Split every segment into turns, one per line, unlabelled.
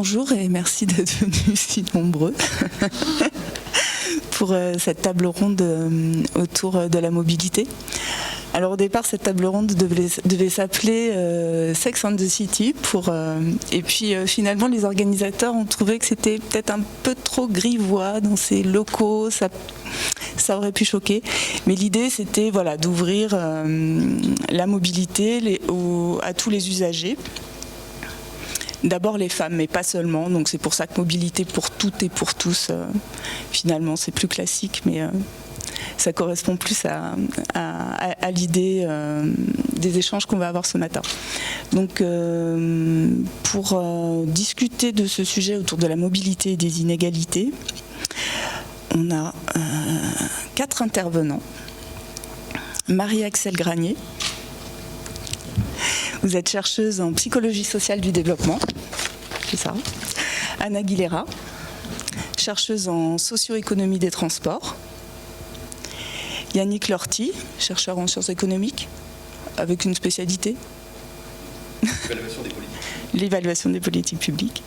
Bonjour et merci d'être venus si nombreux pour cette table ronde autour de la mobilité. Alors au départ, cette table ronde devait s'appeler Sex and the City et puis finalement les organisateurs ont trouvé que c'était peut-être un peu trop grivois dans ces locaux, ça aurait pu choquer. Mais l'idée c'était d'ouvrir la mobilité à tous les usagers. D'abord les femmes, mais pas seulement. Donc c'est pour ça que mobilité pour toutes et pour tous, finalement, c'est plus classique, mais ça correspond plus à l'idée des échanges qu'on va avoir ce matin. Donc pour discuter de ce sujet autour de la mobilité et des inégalités, on a 4 intervenants. Marie-Axelle Granier. Vous êtes chercheuse en psychologie sociale du développement, c'est ça. Anna Aguilera, chercheuse en socio-économie des transports. Yannick Lorty, chercheur en sciences économiques, avec une spécialité.
L'évaluation des politiques.
L'évaluation des politiques publiques.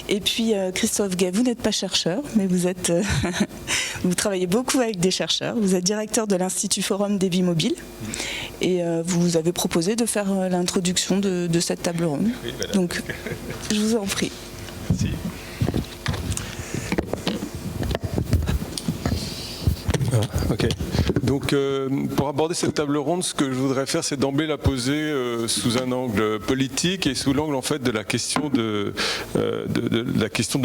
Et puis Christophe Gay, vous n'êtes pas chercheur, mais vous travaillez beaucoup avec des chercheurs. Vous êtes directeur de l'Institut Forum des Vies Mobiles et vous avez proposé de faire l'introduction de cette table ronde. Oui, voilà. Donc, je vous en prie.
Merci. Ok. Donc, pour aborder cette table ronde, ce que je voudrais faire, c'est d'emblée la poser sous un angle politique et sous l'angle en fait de la question de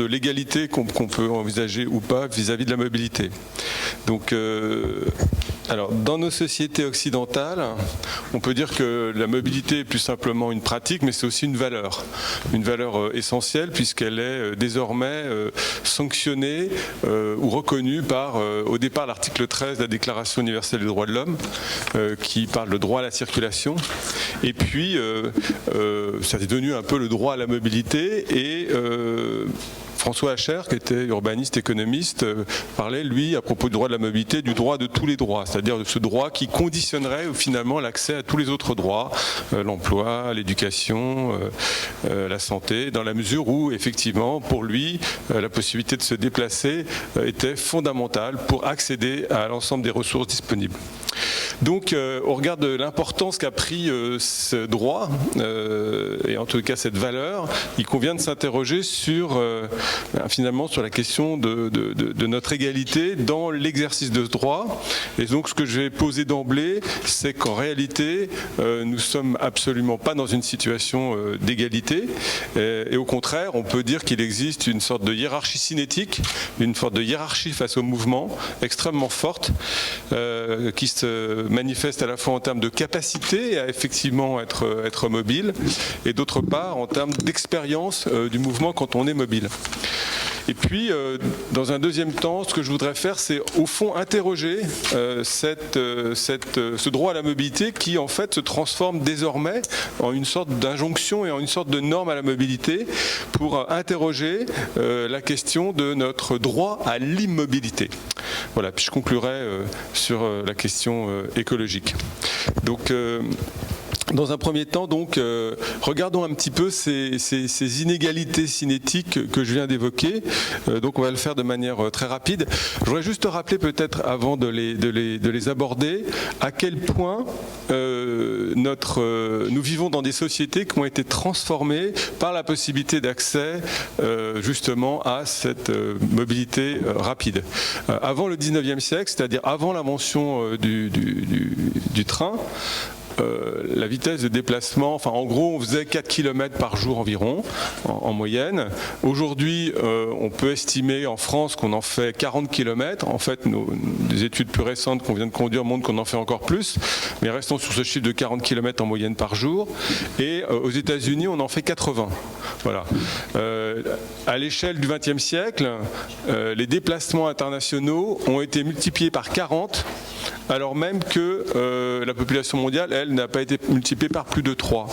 l'égalité qu'on peut envisager ou pas vis-à-vis de la mobilité. Donc, alors, dans nos sociétés occidentales, on peut dire que la mobilité est plus simplement une pratique, mais c'est aussi une valeur essentielle puisqu'elle est désormais sanctionnée ou reconnue par, au départ, l'article 13 de la Déclaration universelle des droits de l'homme, qui parle de droit à la circulation. Et puis, ça est devenu un peu le droit à la mobilité et François Hacher, qui était urbaniste, économiste, parlait, lui, à propos du droit de la mobilité, du droit de tous les droits, c'est-à-dire de ce droit qui conditionnerait finalement l'accès à tous les autres droits, l'emploi, l'éducation, la santé, dans la mesure où, effectivement, pour lui, la possibilité de se déplacer était fondamentale pour accéder à l'ensemble des ressources disponibles. Donc, au regard de l'importance qu'a pris ce droit, et en tout cas cette valeur, il convient de s'interroger finalement sur la question de notre égalité dans l'exercice de ce droit. Et donc, ce que je vais poser d'emblée, c'est qu'en réalité, nous ne sommes absolument pas dans une situation d'égalité. Et au contraire, on peut dire qu'il existe une sorte de hiérarchie cinétique, une sorte de hiérarchie face au mouvement extrêmement forte, qui se manifeste à la fois en termes de capacité à effectivement être mobile et d'autre part en termes d'expérience du mouvement quand on est mobile. Et puis, dans un deuxième temps, ce que je voudrais faire, c'est au fond interroger ce droit à la mobilité qui, en fait, se transforme désormais en une sorte d'injonction et en une sorte de norme à la mobilité pour interroger la question de notre droit à l'immobilité. Voilà, puis je conclurai sur la question écologique. Donc, dans un premier temps, donc, regardons un petit peu ces inégalités cinétiques que je viens d'évoquer. Donc, on va le faire de manière très rapide. Je voudrais juste rappeler, peut-être, avant de les aborder, à quel point nous vivons dans des sociétés qui ont été transformées par la possibilité d'accès, justement, à cette mobilité rapide. Avant le 19e siècle, c'est-à-dire avant l'invention du train, la vitesse de déplacement, enfin en gros on faisait 4 km par jour environ en moyenne. Aujourd'hui on peut estimer en France qu'on en fait 40 km. En fait des études plus récentes qu'on vient de conduire montrent qu'on en fait encore plus, mais restons sur ce chiffre de 40 km en moyenne par jour. Et aux États-Unis on en fait 80. Voilà. À l'échelle du XXe siècle, les déplacements internationaux ont été multipliés par 40, alors même que la population mondiale, elle, n'a pas été multipliée par plus de 3.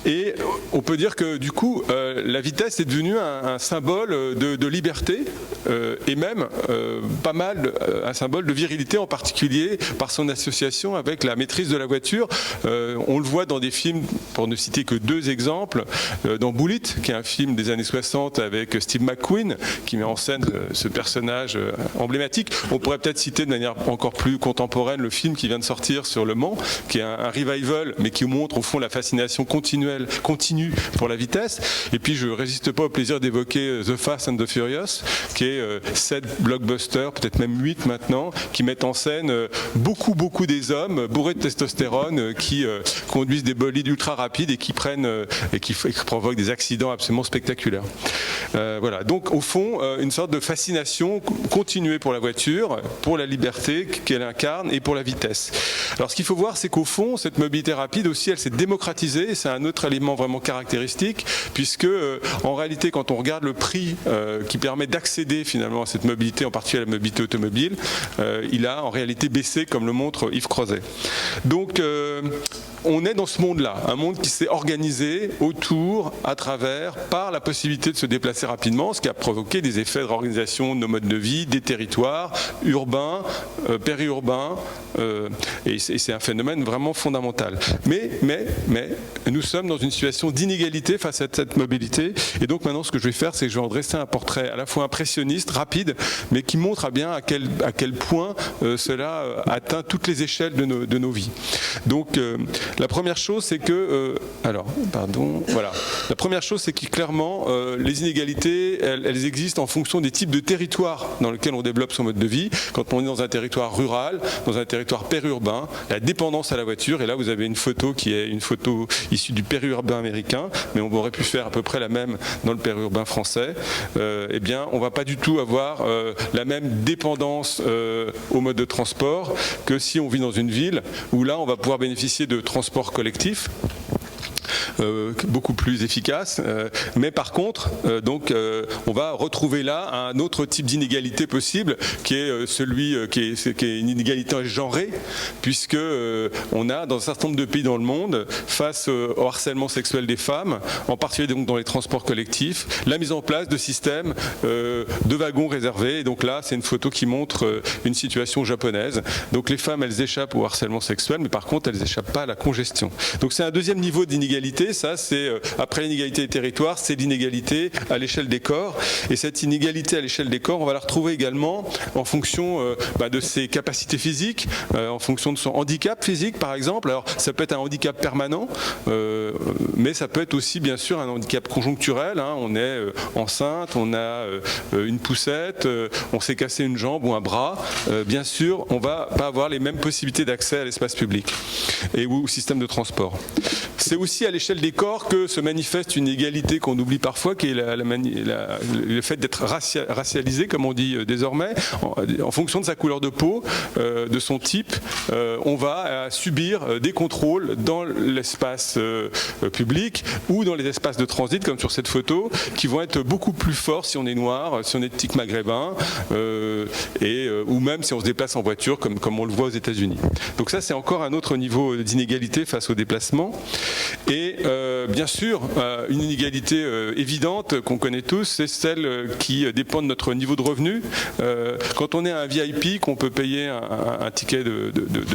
Et on peut dire que du coup, la vitesse est devenue un symbole de liberté et même pas mal un symbole de virilité, en particulier par son association avec la maîtrise de la voiture. On le voit dans des films, pour ne citer que 2 exemples, dans Bullitt, qui est un film des années 60 avec Steve McQueen, qui met en scène ce personnage emblématique. On pourrait peut-être citer de manière encore plus contemporaine le film qui vient de sortir sur Le Mans, qui est un revival, mais qui montre au fond la fascination continue pour la vitesse. Et puis je ne résiste pas au plaisir d'évoquer The Fast and the Furious, qui est 7 blockbusters, peut-être même 8 maintenant, qui mettent en scène beaucoup des hommes bourrés de testostérone qui conduisent des bolides ultra rapides et qui provoquent des accidents absolument spectaculaires. Voilà, donc au fond, une sorte de fascination continuée pour la voiture, pour la liberté qu'elle incarne et pour la vitesse. Alors ce qu'il faut voir, c'est qu'au fond, cette mobilité rapide aussi, elle s'est démocratisée, c'est un autre élément vraiment caractéristique, puisque en réalité, quand on regarde le prix qui permet d'accéder finalement à cette mobilité, en particulier à la mobilité automobile, il a en réalité baissé, comme le montre Yves Crozet. Donc on est dans ce monde-là, un monde qui s'est organisé autour, à travers, par la possibilité de se déplacer rapidement, ce qui a provoqué des effets de réorganisation de nos modes de vie, des territoires, urbains, périurbains, et c'est un phénomène vraiment fondamental. Mais nous sommes dans une situation d'inégalité face à cette mobilité, et donc maintenant ce que je vais faire, c'est que je vais en dresser un portrait à la fois impressionniste, rapide, mais qui montre bien à quel point cela atteint toutes les échelles de nos vies. Donc la première chose, c'est que la première chose, c'est que clairement les inégalités, elles existent en fonction des types de territoires dans lesquels on développe son mode de vie. Quand on est dans un territoire rural, dans un territoire périurbain, la dépendance à la voiture, et là vous avez une photo qui est une photo issue du périurbain américain, mais on aurait pu faire à peu près la même dans le périurbain français, eh bien on va pas du tout avoir la même dépendance au mode de transport que si on vit dans une ville où là on va pouvoir bénéficier de transports collectifs beaucoup plus efficace, mais par contre on va retrouver là un autre type d'inégalité possible qui est qui est une inégalité genrée, puisque on a dans un certain nombre de pays dans le monde, face au harcèlement sexuel des femmes, en particulier donc dans les transports collectifs, la mise en place de systèmes de wagons réservés. Et donc là c'est une photo qui montre une situation japonaise. Donc les femmes, elles échappent au harcèlement sexuel, mais par contre elles échappent pas à la congestion. Donc c'est un deuxième niveau d'inégalité. Ça, c'est après l'inégalité des territoires, c'est l'inégalité à l'échelle des corps. Et cette inégalité à l'échelle des corps, on va la retrouver également en fonction de ses capacités physiques, en fonction de son handicap physique, par exemple. Alors, ça peut être un handicap permanent, mais ça peut être aussi, bien sûr, un handicap conjoncturel. Hein. On est enceinte, on a une poussette, on s'est cassé une jambe ou un bras. Bien sûr, on va pas avoir les mêmes possibilités d'accès à l'espace public et ou au système de transport. C'est aussi à l'échelle des corps que se manifeste une égalité qu'on oublie parfois, qui est le fait d'être racialisé, comme on dit désormais, en fonction de sa couleur de peau, de son type. On va subir des contrôles dans l'espace public ou dans les espaces de transit, comme sur cette photo, qui vont être beaucoup plus forts si on est noir, si on est de tic maghrébin, ou même si on se déplace en voiture, comme on le voit aux États-Unis. Donc ça, c'est encore un autre niveau d'inégalité face au déplacement. Et bien sûr, une inégalité évidente qu'on connaît tous, c'est celle qui dépend de notre niveau de revenu. Quand on est un VIP, qu'on peut payer un ticket de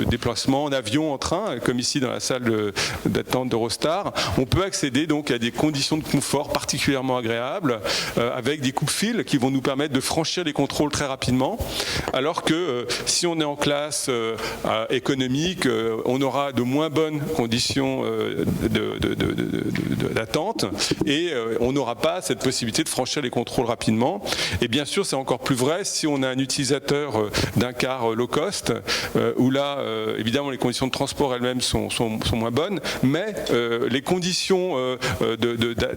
déplacement en avion, en train, comme ici dans la salle d'attente d'Eurostar, on peut accéder donc à des conditions de confort particulièrement agréables, avec des coupe-fils qui vont nous permettre de franchir les contrôles très rapidement, alors que si on est en classe économique, on aura de moins bonnes conditions d'attente et on n'aura pas cette possibilité de franchir les contrôles rapidement. Et bien sûr, c'est encore plus vrai si on a un utilisateur d'un car low cost, où là, évidemment, les conditions de transport elles-mêmes sont moins bonnes, mais les conditions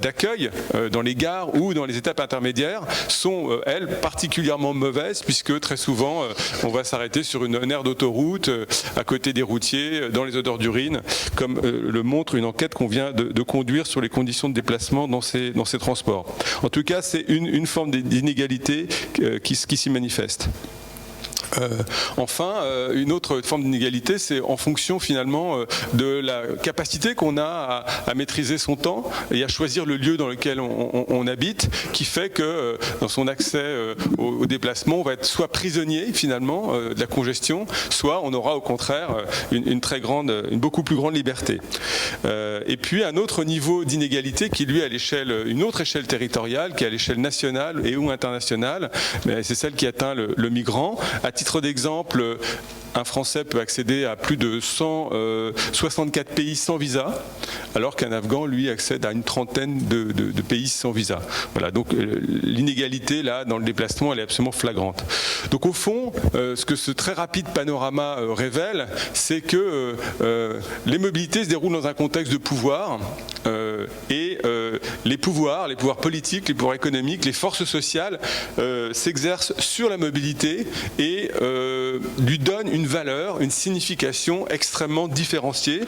d'accueil dans les gares ou dans les étapes intermédiaires sont, elles, particulièrement mauvaises, puisque très souvent, on va s'arrêter sur une aire d'autoroute, à côté des routiers, dans les odeurs d'urine, comme le montre une enquête qu'on vient de conduire sur les conditions de déplacement dans ces transports. En tout cas, c'est une forme d'inégalité qui s'y manifeste. Enfin, une autre forme d'inégalité, c'est en fonction finalement de la capacité qu'on a à maîtriser son temps et à choisir le lieu dans lequel on habite, qui fait que dans son accès au déplacement, on va être soit prisonnier finalement de la congestion, soit on aura au contraire une beaucoup plus grande liberté. Et puis un autre niveau d'inégalité qui lui à une autre échelle territoriale, qui est à l'échelle nationale et ou internationale, c'est celle qui atteint le migrant. À titre d'exemple, un Français peut accéder à plus de 164 pays sans visa, alors qu'un Afghan, lui, accède à une trentaine de pays sans visa. Voilà, donc l'inégalité, là, dans le déplacement, elle est absolument flagrante. Donc au fond, ce que ce très rapide panorama révèle, c'est que les mobilités se déroulent dans un contexte de pouvoir, et les pouvoirs politiques, les pouvoirs économiques, les forces sociales s'exercent sur la mobilité et lui donnent une valeur, une signification extrêmement différenciée,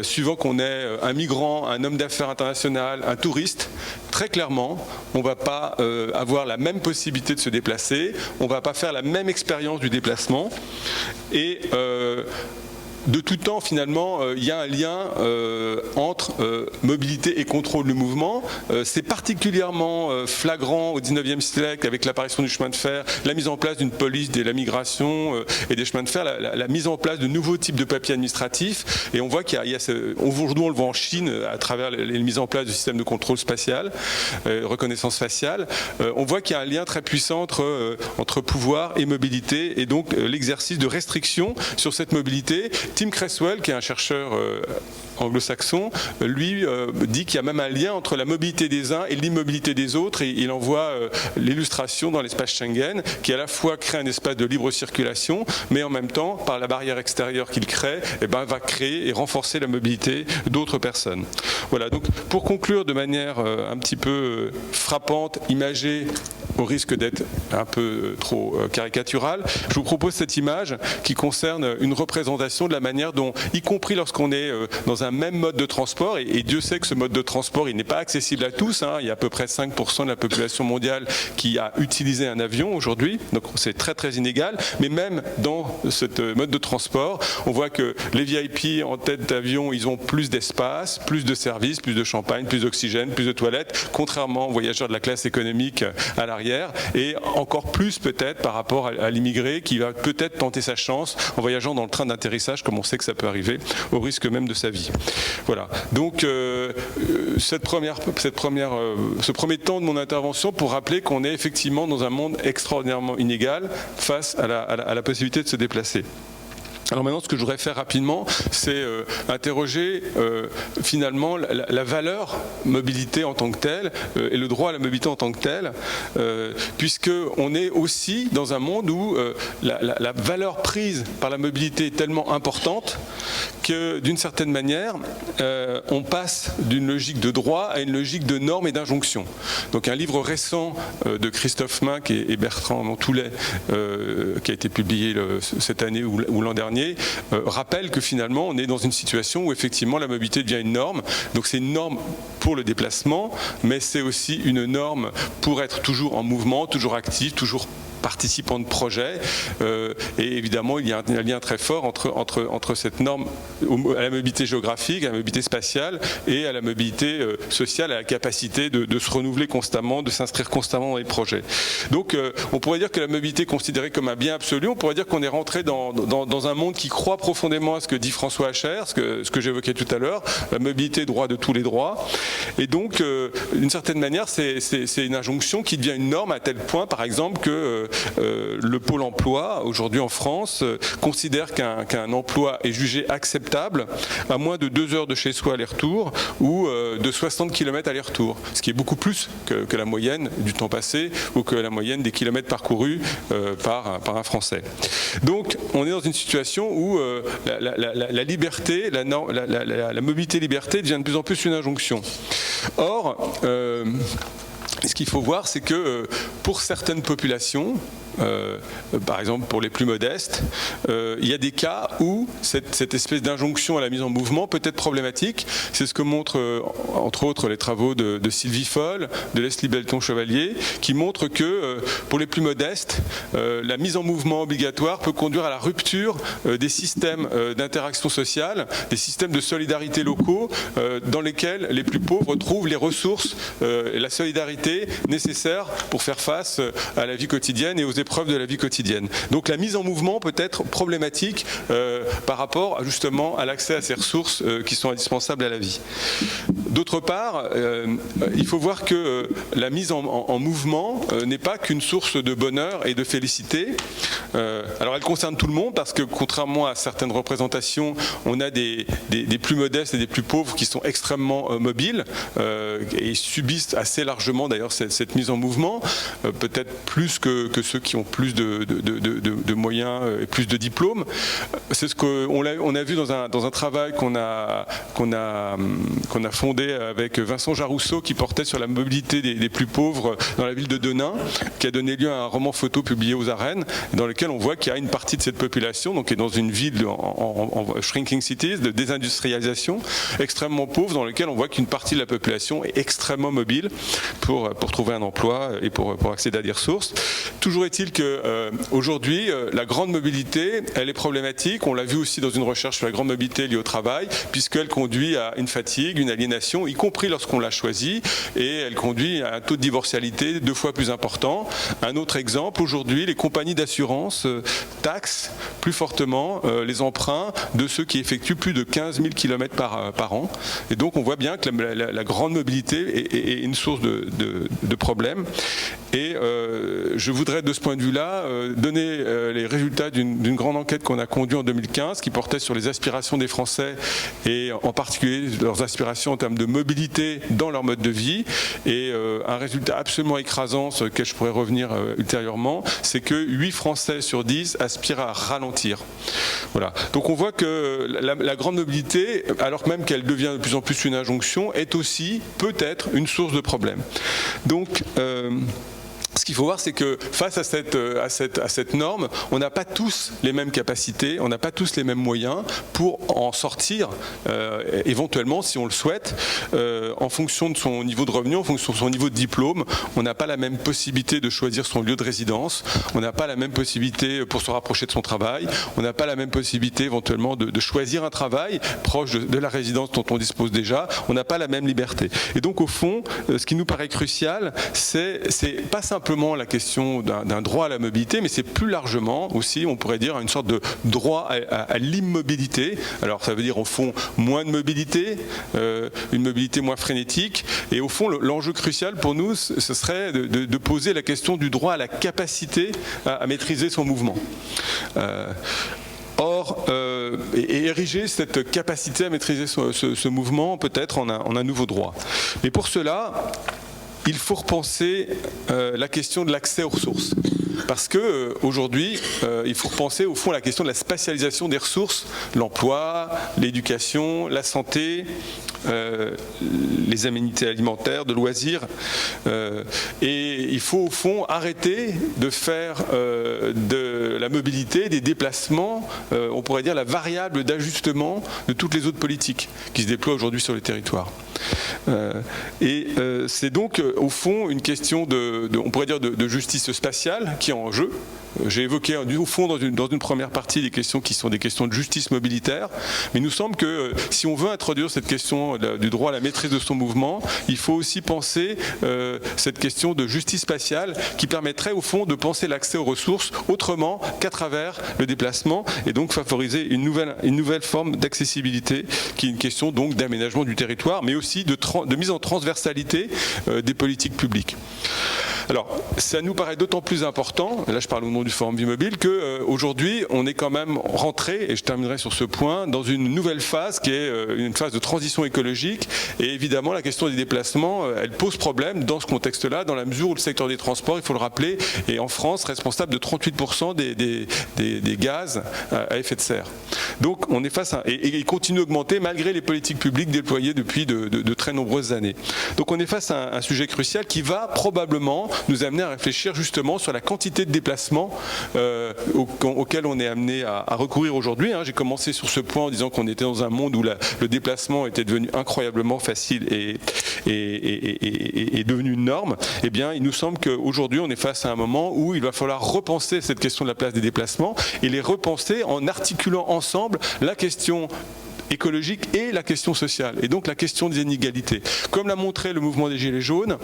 suivant qu'on est un migrant, un homme d'affaires international, un touriste. Très clairement, on ne va pas avoir la même possibilité de se déplacer, on ne va pas faire la même expérience du déplacement, et de tout temps, finalement, il y a un lien entre mobilité et contrôle du mouvement. C'est particulièrement flagrant au XIXe siècle avec l'apparition du chemin de fer, la mise en place d'une police de la migration et des chemins de fer, la mise en place de nouveaux types de papiers administratifs. Et on voit qu'il y a aujourd'hui, on le voit en Chine à travers les mises en place du système de contrôle spatial, reconnaissance faciale. On voit qu'il y a un lien très puissant entre pouvoir et mobilité, et donc l'exercice de restriction sur cette mobilité. Tim Creswell, qui est un chercheur anglo-saxon, lui dit qu'il y a même un lien entre la mobilité des uns et l'immobilité des autres, et il envoie l'illustration dans l'espace Schengen, qui à la fois crée un espace de libre circulation, mais en même temps, par la barrière extérieure qu'il crée, va créer et renforcer la mobilité d'autres personnes. Voilà, donc pour conclure de manière un petit peu frappante, imagée, au risque d'être un peu trop caricatural, je vous propose cette image qui concerne une représentation de la manière dont, y compris lorsqu'on est dans un même mode de transport, et Dieu sait que ce mode de transport, il n'est pas accessible à tous, hein, il y a à peu près 5% de la population mondiale qui a utilisé un avion aujourd'hui, donc c'est très très inégal, mais même dans ce mode de transport, on voit que les VIP en tête d'avion, ils ont plus d'espace, plus de services, plus de champagne, plus d'oxygène, plus de toilettes, contrairement aux voyageurs de la classe économique à l'arrière, et encore plus peut-être par rapport à l'immigré qui va peut-être tenter sa chance en voyageant dans le train d'atterrissage, comme on sait que ça peut arriver, au risque même de sa vie. Voilà. Donc ce premier temps de mon intervention pour rappeler qu'on est effectivement dans un monde extraordinairement inégal face à la possibilité de se déplacer. Alors maintenant, ce que je voudrais faire rapidement, c'est interroger finalement la valeur mobilité en tant que telle et le droit à la mobilité en tant que tel, puisqu'on est aussi dans un monde où la valeur prise par la mobilité est tellement importante que d'une certaine manière, on passe d'une logique de droit à une logique de normes et d'injonctions. Donc un livre récent de Christophe Minck et Bertrand Montoulet, qui a été publié cette année ou l'an dernier, rappelle que finalement on est dans une situation où effectivement la mobilité devient une norme. Donc c'est une norme pour le déplacement, mais c'est aussi une norme pour être toujours en mouvement, toujours actif, toujours participants de projets, et évidemment il y a un lien très fort entre cette norme à la mobilité géographique, à la mobilité spatiale et à la mobilité sociale, à la capacité de se renouveler constamment, de s'inscrire constamment dans les projets. Donc on pourrait dire que la mobilité est considérée comme un bien absolu, on pourrait dire qu'on est rentré dans un monde qui croit profondément à ce que dit François Hacher, ce que j'évoquais tout à l'heure, la mobilité, droit de tous les droits, et donc d'une certaine manière c'est une injonction qui devient une norme à tel point par exemple que le Pôle emploi, aujourd'hui en France, considère qu'un emploi est jugé acceptable à moins de 2 heures de chez soi aller-retour ou de 60 km aller-retour, ce qui est beaucoup plus que la moyenne du temps passé ou que la moyenne des kilomètres parcourus par un Français. Donc on est dans une situation où la liberté, la mobilité-liberté devient de plus en plus une injonction. Or, ce qu'il faut voir, c'est que pour certaines populations, par exemple pour les plus modestes, il y a des cas où cette espèce d'injonction à la mise en mouvement peut être problématique. C'est ce que montrent entre autres les travaux de Sylvie Foll, de Leslie Belton-Chevalier, qui montrent que pour les plus modestes, la mise en mouvement obligatoire peut conduire à la rupture des systèmes d'interaction sociale, des systèmes de solidarité locaux dans lesquels les plus pauvres trouvent les ressources et la solidarité nécessaires pour faire face à la vie quotidienne et aux épreuves de la vie quotidienne. Donc la mise en mouvement peut être problématique par rapport justement à l'accès à ces ressources qui sont indispensables à la vie. D'autre part, il faut voir que la mise en mouvement n'est pas qu'une source de bonheur et de félicité. Alors elle concerne tout le monde parce que contrairement à certaines représentations, on a des plus modestes et des plus pauvres qui sont extrêmement mobiles et subissent assez largement d'ailleurs cette mise en mouvement, peut-être plus que ceux qui ont plus de moyens et plus de diplômes. C'est ce qu'on a vu dans un travail qu'on a fondé avec Vincent Jarousseau qui portait sur la mobilité des plus pauvres dans la ville de Denain, qui a donné lieu à un roman photo publié aux Arènes, dans lequel on voit qu'il y a une partie de cette population, donc qui est dans une ville en shrinking cities, de désindustrialisation, extrêmement pauvre, dans lequel on voit qu'une partie de la population est extrêmement mobile pour trouver un emploi et pour accéder à des ressources. Toujours est-il qu'aujourd'hui, la grande mobilité, elle est problématique. On l'a vu aussi dans une recherche sur la grande mobilité liée au travail, puisqu'elle conduit à une fatigue, une aliénation, y compris lorsqu'on l'a choisie, et elle conduit à un taux de divorcialité 2 fois plus important. Un autre exemple, aujourd'hui, les compagnies d'assurance taxent plus fortement les emprunts de ceux qui effectuent plus de 15 000 km par an. Et donc on voit bien que la grande mobilité est une source de problèmes. Et je voudrais de ce point de vue-là donner les résultats d'une grande enquête qu'on a conduite en 2015 qui portait sur les aspirations des Français et en particulier leurs aspirations en termes de mobilité dans leur mode de vie. Et un résultat absolument écrasant sur lequel je pourrais revenir ultérieurement, c'est que 8 Français sur 10 aspirent à ralentir. Voilà. Donc on voit que la grande mobilité, alors même qu'elle devient de plus en plus une injonction, est aussi peut-être une source de problème. Donc ce qu'il faut voir, c'est que face à cette norme, on n'a pas tous les mêmes capacités, on n'a pas tous les mêmes moyens pour en sortir, éventuellement, si on le souhaite, en fonction de son niveau de revenu, en fonction de son niveau de diplôme. On n'a pas la même possibilité de choisir son lieu de résidence, on n'a pas la même possibilité pour se rapprocher de son travail, on n'a pas la même possibilité éventuellement de choisir un travail proche de la résidence dont on dispose déjà, on n'a pas la même liberté. Et donc au fond, ce qui nous paraît crucial, c'est pas simplement la question d'un droit à la mobilité, mais c'est plus largement aussi, on pourrait dire, une sorte de droit à l'immobilité. Alors ça veut dire au fond moins de mobilité, une mobilité moins frénétique, et au fond l'enjeu crucial pour nous, ce serait de poser la question du droit à la capacité à maîtriser son mouvement. Or, et ériger cette capacité à maîtriser ce mouvement peut-être en un nouveau droit. Mais pour cela, il faut repenser la question de l'accès aux ressources. Parce qu'aujourd'hui, il faut repenser au fond la question de la spatialisation des ressources, l'emploi, l'éducation, la santé, les aménités alimentaires, de loisirs. Et il faut au fond arrêter de faire de la mobilité, des déplacements, on pourrait dire la variable d'ajustement de toutes les autres politiques qui se déploient aujourd'hui sur les territoires. C'est donc au fond une question on pourrait dire de justice spatiale qui est en jeu. J'ai évoqué au fond dans une première partie des questions qui sont des questions de justice mobilitaire, mais il nous semble que si on veut introduire cette question du droit à la maîtrise de son mouvement, il faut aussi penser cette question de justice spatiale qui permettrait au fond de penser l'accès aux ressources autrement qu'à travers le déplacement et donc favoriser une nouvelle forme d'accessibilité qui est une question donc d'aménagement du territoire, mais aussi de mise en transversalité des politiques publiques. Alors, ça nous paraît d'autant plus important, là je parle au nom du Forum Vie Mobile, qu'aujourd'hui on est quand même rentré, et je terminerai sur ce point, dans une nouvelle phase qui est une phase de transition écologique, et évidemment la question des déplacements, elle pose problème dans ce contexte-là, dans la mesure où le secteur des transports, il faut le rappeler, est en France responsable de 38% des gaz à effet de serre. Donc on est face à... Et il continue d'augmenter malgré les politiques publiques déployées depuis de très nombreuses années. Donc on est face à un sujet crucial qui va probablement nous amener à réfléchir justement sur la quantité de déplacements auxquels on est amené à recourir aujourd'hui. J'ai commencé sur ce point en disant qu'on était dans un monde où le déplacement était devenu incroyablement facile et devenu une norme. Eh bien, il nous semble qu'aujourd'hui, on est face à un moment où il va falloir repenser cette question de la place des déplacements et les repenser en articulant ensemble la question écologique et la question sociale, et donc la question des inégalités. Comme l'a montré le mouvement des Gilets jaunes,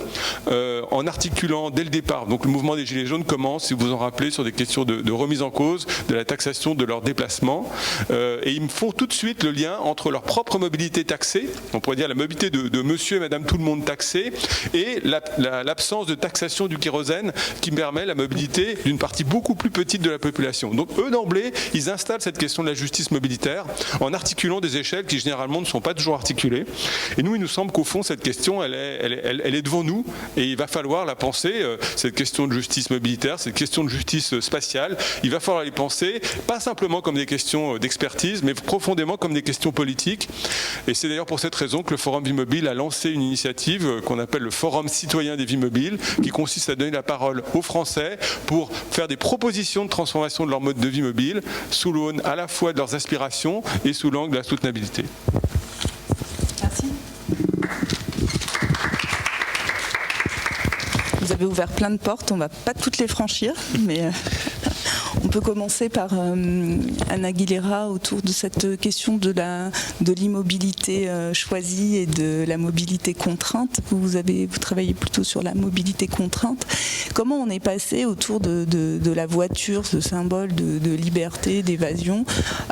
en articulant dès le départ, donc le mouvement des Gilets jaunes commence, si vous vous en rappelez, sur des questions de remise en cause de la taxation de leurs déplacements, et ils me font tout de suite le lien entre leur propre mobilité taxée, on pourrait dire la mobilité de monsieur et madame tout le monde taxé, et l'absence de taxation du kérosène qui permet la mobilité d'une partie beaucoup plus petite de la population. Donc eux d'emblée, ils installent cette question de la justice mobilitaire en articulant des échelles qui généralement ne sont pas toujours articulées. Et nous, il nous semble qu'au fond, cette question, elle est devant nous, et il va falloir la penser, cette question de justice mobilitaire, cette question de justice spatiale, il va falloir les penser, pas simplement comme des questions d'expertise, mais profondément comme des questions politiques. Et c'est d'ailleurs pour cette raison que le Forum Vie Mobile a lancé une initiative qu'on appelle le Forum citoyen des vies mobiles, qui consiste à donner la parole aux Français pour faire des propositions de transformation de leur mode de vie mobile, sous l'aune à la fois de leurs aspirations et sous l'angle de la soutenabilité.
Merci. Vous avez ouvert plein de portes, on ne va pas toutes les franchir, mais on peut commencer par Anna Aguilera autour de cette question de l'immobilité choisie et de la mobilité contrainte. Vous travaillez plutôt sur la mobilité contrainte. Comment on est passé autour de la voiture, ce symbole de liberté, d'évasion,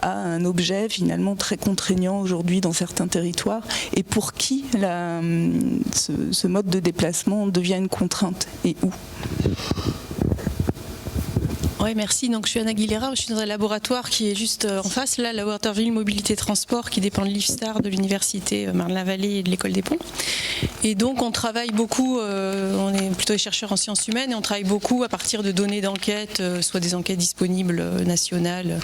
à un objet finalement très contraignant aujourd'hui dans certains territoires, et pour qui ce mode de déplacement devient une contrainte et où ?
Oui, merci. Donc, je suis Anna Aguilera, je suis dans un laboratoire qui est juste en face, là, le laboratoire Ville, Mobilité, Transport, qui dépend de l'IFSTAR, de l'Université Marne-la-Vallée et de l'École des Ponts. Et donc, on travaille beaucoup, on est plutôt des chercheurs en sciences humaines, et on travaille beaucoup à partir de données d'enquête, soit des enquêtes disponibles nationales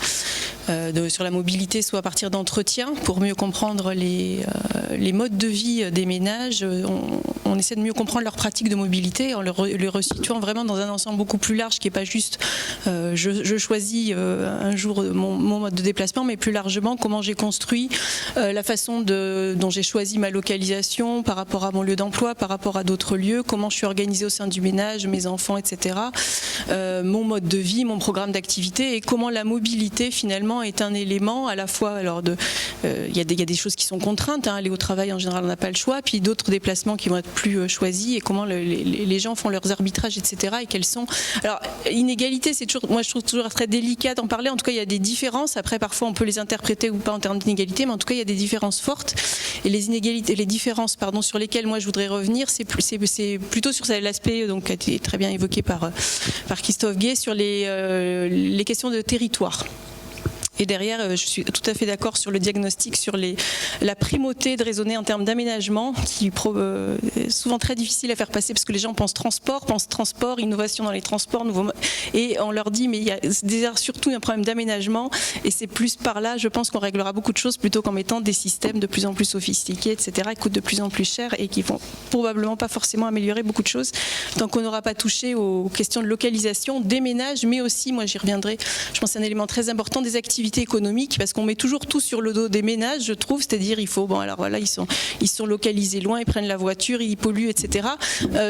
sur la mobilité, soit à partir d'entretiens, pour mieux comprendre les modes de vie des ménages. On essaie de mieux comprendre leurs pratiques de mobilité en les resituant vraiment dans un ensemble beaucoup plus large, qui n'est pas juste je choisis un jour mon mode de déplacement, mais plus largement comment j'ai construit la façon dont j'ai choisi ma localisation par rapport à mon lieu d'emploi, par rapport à d'autres lieux, comment je suis organisée au sein du ménage, mes enfants, etc. Mon mode de vie, mon programme d'activité, et comment la mobilité finalement est un élément à la fois, alors il y a des choses qui sont contraintes, aller au travail en général on n'a pas le choix, puis d'autres déplacements qui vont être plus choisis, et comment les gens font leurs arbitrages, etc. Et quelles sont... Alors, inégalité, c'est toujours, moi je trouve toujours très délicat d'en parler. En tout cas, il y a des différences. Après, parfois, on peut les interpréter ou pas en termes d'inégalité, mais en tout cas, il y a des différences fortes. Et les différences, sur lesquelles moi je voudrais revenir, c'est plutôt sur l'aspect, donc, qui a été très bien évoqué par Christophe Gay, sur les questions de territoire. Et derrière, je suis tout à fait d'accord sur le diagnostic, sur la primauté de raisonner en termes d'aménagement, qui est souvent très difficile à faire passer, parce que les gens pensent transport, innovation dans les transports, et on leur dit, mais il y a surtout un problème d'aménagement, et c'est plus par là, je pense qu'on réglera beaucoup de choses, plutôt qu'en mettant des systèmes de plus en plus sophistiqués, etc., qui coûtent de plus en plus cher, et qui vont probablement pas forcément améliorer beaucoup de choses, tant qu'on n'aura pas touché aux questions de localisation, des ménages, mais aussi, moi j'y reviendrai, je pense que c'est un élément très important, des activités économiques, parce qu'on met toujours tout sur le dos des ménages, je trouve, c'est-à-dire il faut, alors voilà, ils sont localisés loin, ils prennent la voiture, ils polluent, etc.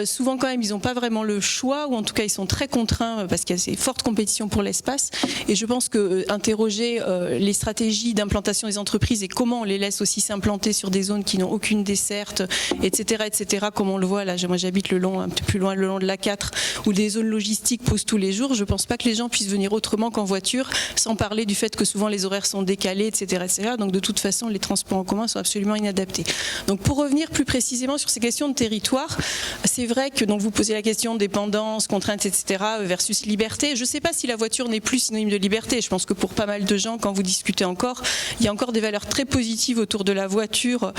Souvent quand même, ils n'ont pas vraiment le choix, ou en tout cas ils sont très contraints, parce qu'il y a ces fortes compétitions pour l'espace, et je pense que interroger les stratégies d'implantation des entreprises et comment on les laisse aussi s'implanter sur des zones qui n'ont aucune desserte, etc., comme on le voit là, moi j'habite un peu plus loin, le long de l'A4, où des zones logistiques posent tous les jours, je pense pas que les gens puissent venir autrement qu'en voiture, sans parler du fait que souvent les horaires sont décalés, etc., etc. Donc de toute façon, les transports en commun sont absolument inadaptés. Donc pour revenir plus précisément sur ces questions de territoire, c'est vrai que donc vous posez la question de dépendance, contraintes, etc. versus liberté. Je ne sais pas si la voiture n'est plus synonyme de liberté. Je pense que pour pas mal de gens, quand vous discutez encore, il y a encore des valeurs très positives autour de la voiture,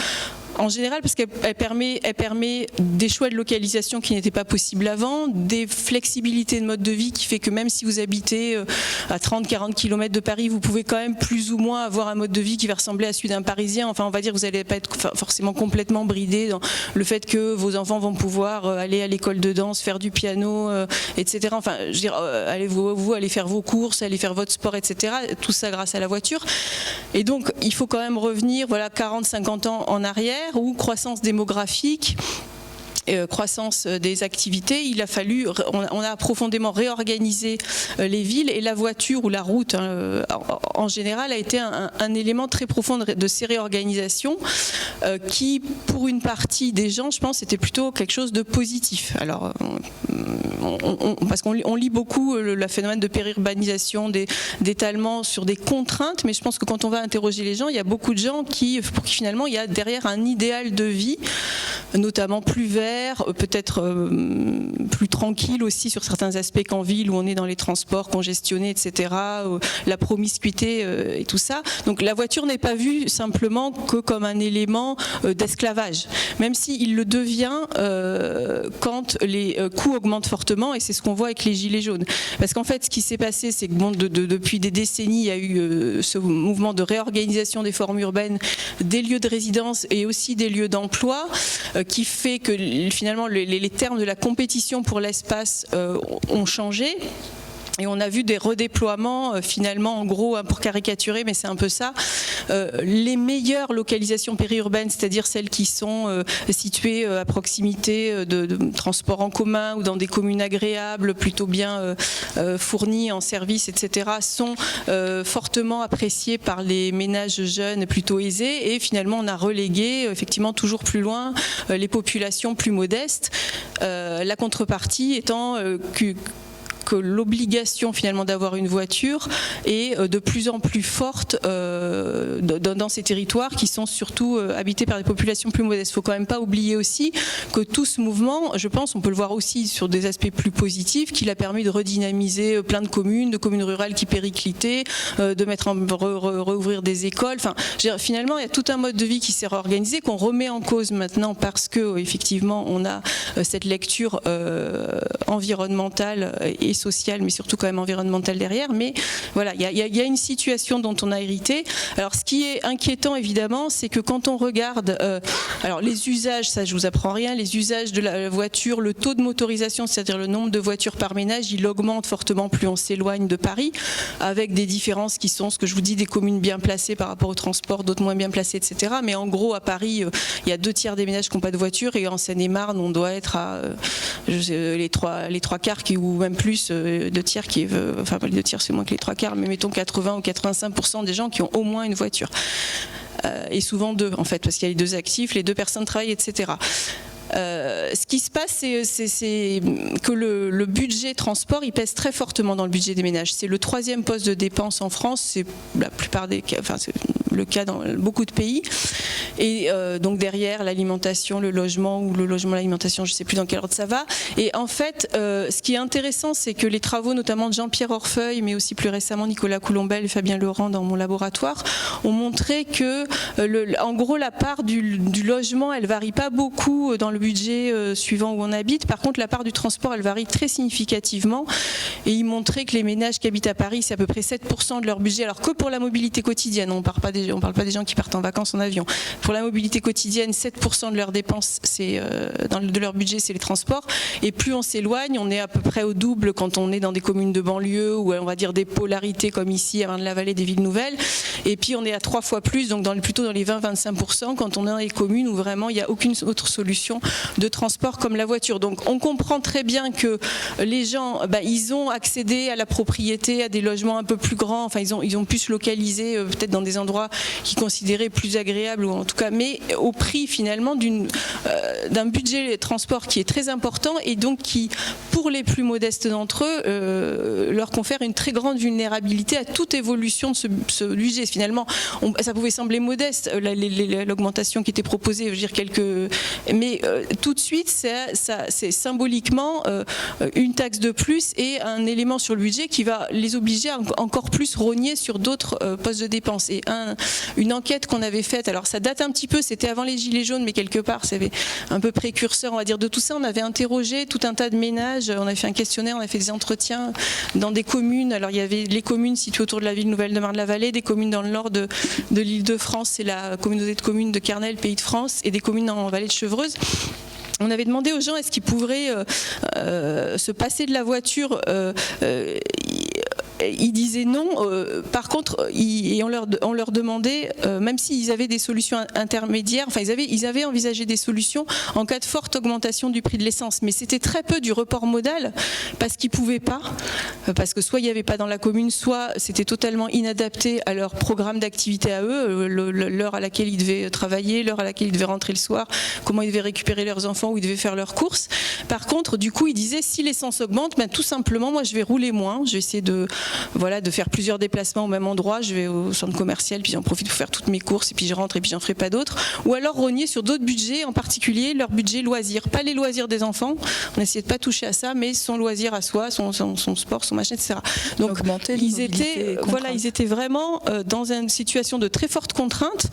en général, parce qu'elle permet des choix de localisation qui n'étaient pas possibles avant, des flexibilités de mode de vie qui fait que même si vous habitez à 30-40 km de Paris, vous pouvez quand même plus ou moins avoir un mode de vie qui va ressembler à celui d'un Parisien. Enfin, on va dire que vous n'allez pas être forcément complètement bridé dans le fait que vos enfants vont pouvoir aller à l'école de danse, faire du piano, etc. Enfin, je veux dire, allez faire vos courses, allez faire votre sport, etc. Tout ça grâce à la voiture. Et donc, il faut quand même revenir 40-50 ans en arrière, où croissance démographique, croissance des activités, on a profondément réorganisé les villes, et la voiture ou la route en général a été un élément très profond de ces réorganisations qui, pour une partie des gens, je pense, était plutôt quelque chose de positif. Alors, parce qu'on lit beaucoup le phénomène de périurbanisation, d'étalement sur des contraintes, mais je pense que quand on va interroger les gens, il y a beaucoup de gens pour qui finalement il y a derrière un idéal de vie, notamment plus vert, peut-être plus tranquille aussi sur certains aspects qu'en ville où on est dans les transports congestionnés, etc., la promiscuité et tout ça. Donc la voiture n'est pas vue simplement que comme un élément d'esclavage, même s'il le devient quand les coûts augmentent fortement, et c'est ce qu'on voit avec les gilets jaunes. Parce qu'en fait, ce qui s'est passé, c'est que depuis des décennies, il y a eu ce mouvement de réorganisation des formes urbaines, des lieux de résidence et aussi des lieux d'emploi, qui fait que finalement les termes de la compétition pour l'espace ont changé. Et on a vu des redéploiements, finalement, en gros, pour caricaturer, mais c'est un peu ça, les meilleures localisations périurbaines, c'est-à-dire celles qui sont situées à proximité de transports en commun ou dans des communes agréables, plutôt bien fournies en services, etc., sont fortement appréciées par les ménages jeunes plutôt aisés. Et finalement, on a relégué, effectivement, toujours plus loin, les populations plus modestes. La contrepartie étant que l'obligation finalement d'avoir une voiture est de plus en plus forte dans ces territoires qui sont surtout habités par des populations plus modestes. Il ne faut quand même pas oublier aussi que tout ce mouvement, je pense, on peut le voir aussi sur des aspects plus positifs, qu'il a permis de redynamiser plein de communes rurales qui périclitaient, de réouvrir des écoles. Enfin, finalement, il y a tout un mode de vie qui s'est réorganisé, qu'on remet en cause maintenant parce que effectivement, on a cette lecture environnementale et sociale, mais surtout quand même environnementale derrière. Mais voilà, il y a une situation dont on a hérité. Alors, ce qui est inquiétant, évidemment, c'est que quand on regarde alors les usages, ça je vous apprends rien, les usages de la voiture, le taux de motorisation, c'est-à-dire le nombre de voitures par ménage, il augmente fortement plus on s'éloigne de Paris, avec des différences qui sont, ce que je vous dis, des communes bien placées par rapport au transport, d'autres moins bien placées, etc. Mais en gros, à Paris, il y a 2/3 des ménages qui n'ont pas de voiture, et en Seine-et-Marne, on doit être à les trois quarts ou même plus, 2/3 enfin pas les 2/3, c'est moins que les 3/4, mais mettons 80 ou 85% des gens qui ont au moins une voiture. Et souvent deux, en fait, parce qu'il y a les deux actifs, les deux personnes travaillent, etc. Ce qui se passe, c'est que le budget transport, il pèse très fortement dans le budget des ménages. C'est le 3e poste de dépense en France, c'est la plupart des cas, enfin c'est le cas dans beaucoup de pays. Et donc derrière l'alimentation, le logement, ou le logement, l'alimentation, je ne sais plus dans quel ordre ça va. Et en fait, ce qui est intéressant, c'est que les travaux notamment de Jean-Pierre Orfeuille, mais aussi plus récemment Nicolas Coulombelle et Fabien Laurent dans mon laboratoire, ont montré que, en gros, la part du logement, elle varie pas beaucoup dans le budget suivant où on habite. Par contre, la part du transport, elle varie très significativement. Et ils montraient que les ménages qui habitent à Paris, c'est à peu près 7% de leur budget, alors que pour la mobilité quotidienne, on ne parle pas des gens qui partent en vacances en avion. Pour la mobilité quotidienne, 7% de leurs dépenses, de leur budget, c'est les transports. Et plus on s'éloigne, on est à peu près au double quand on est dans des communes de banlieue, ou on va dire des polarités comme ici, à Marne-la-Vallée, des villes nouvelles. Et puis on est à 3 fois plus, donc plutôt dans les 20-25% quand on est dans les communes où vraiment il n'y a aucune autre solution de transport comme la voiture. Donc on comprend très bien que les gens, ils ont accédé à la propriété, à des logements un peu plus grands, enfin ils ont pu se localiser peut-être dans des endroits qu'ils considéraient plus agréables, ou en tout cas, mais au prix finalement d'un budget de transport qui est très important, et donc qui, pour les plus modestes d'entre eux, leur confère une très grande vulnérabilité à toute évolution de ce budget. Finalement, ça pouvait sembler modeste, l'augmentation qui était proposée, je veux dire mais tout de suite, c'est symboliquement une taxe de plus et un élément sur le budget qui va les obliger à encore plus rogner sur d'autres postes de dépenses. Et un une enquête qu'on avait faite. Alors ça date un petit peu, c'était avant les Gilets jaunes, mais quelque part c'est un peu précurseur, on va dire, de tout ça. On avait interrogé tout un tas de ménages, on avait fait un questionnaire, on a fait des entretiens dans des communes. Alors il y avait les communes situées autour de la ville nouvelle de Marne-la-Vallée, des communes dans le nord de l'Île-de-France, c'est la communauté de communes de Kernel, Pays de France, et des communes en vallée de Chevreuse. On avait demandé aux gens est-ce qu'ils pourraient se passer de la voiture. Ils disaient non. Par contre, on leur demandait, même s'ils avaient des solutions intermédiaires, enfin ils avaient envisagé des solutions en cas de forte augmentation du prix de l'essence. Mais c'était très peu du report modal parce qu'ils pouvaient pas, parce que soit il n'y avait pas dans la commune, soit c'était totalement inadapté à leur programme d'activité à eux, l'heure à laquelle ils devaient travailler, l'heure à laquelle ils devaient rentrer le soir, comment ils devaient récupérer leurs enfants, où ils devaient faire leurs courses. Par contre, du coup, ils disaient si l'essence augmente, ben, tout simplement, moi je vais rouler moins, je vais essayer de faire plusieurs déplacements au même endroit, je vais au centre commercial, puis j'en profite pour faire toutes mes courses, et puis je rentre, et puis j'en ferai pas d'autres. Ou alors rogner sur d'autres budgets, en particulier leur budget loisirs. Pas les loisirs des enfants, on essayait de pas toucher à ça, mais son loisir à soi, son sport, son machin, etc. Donc ils étaient vraiment dans une situation de très forte contrainte.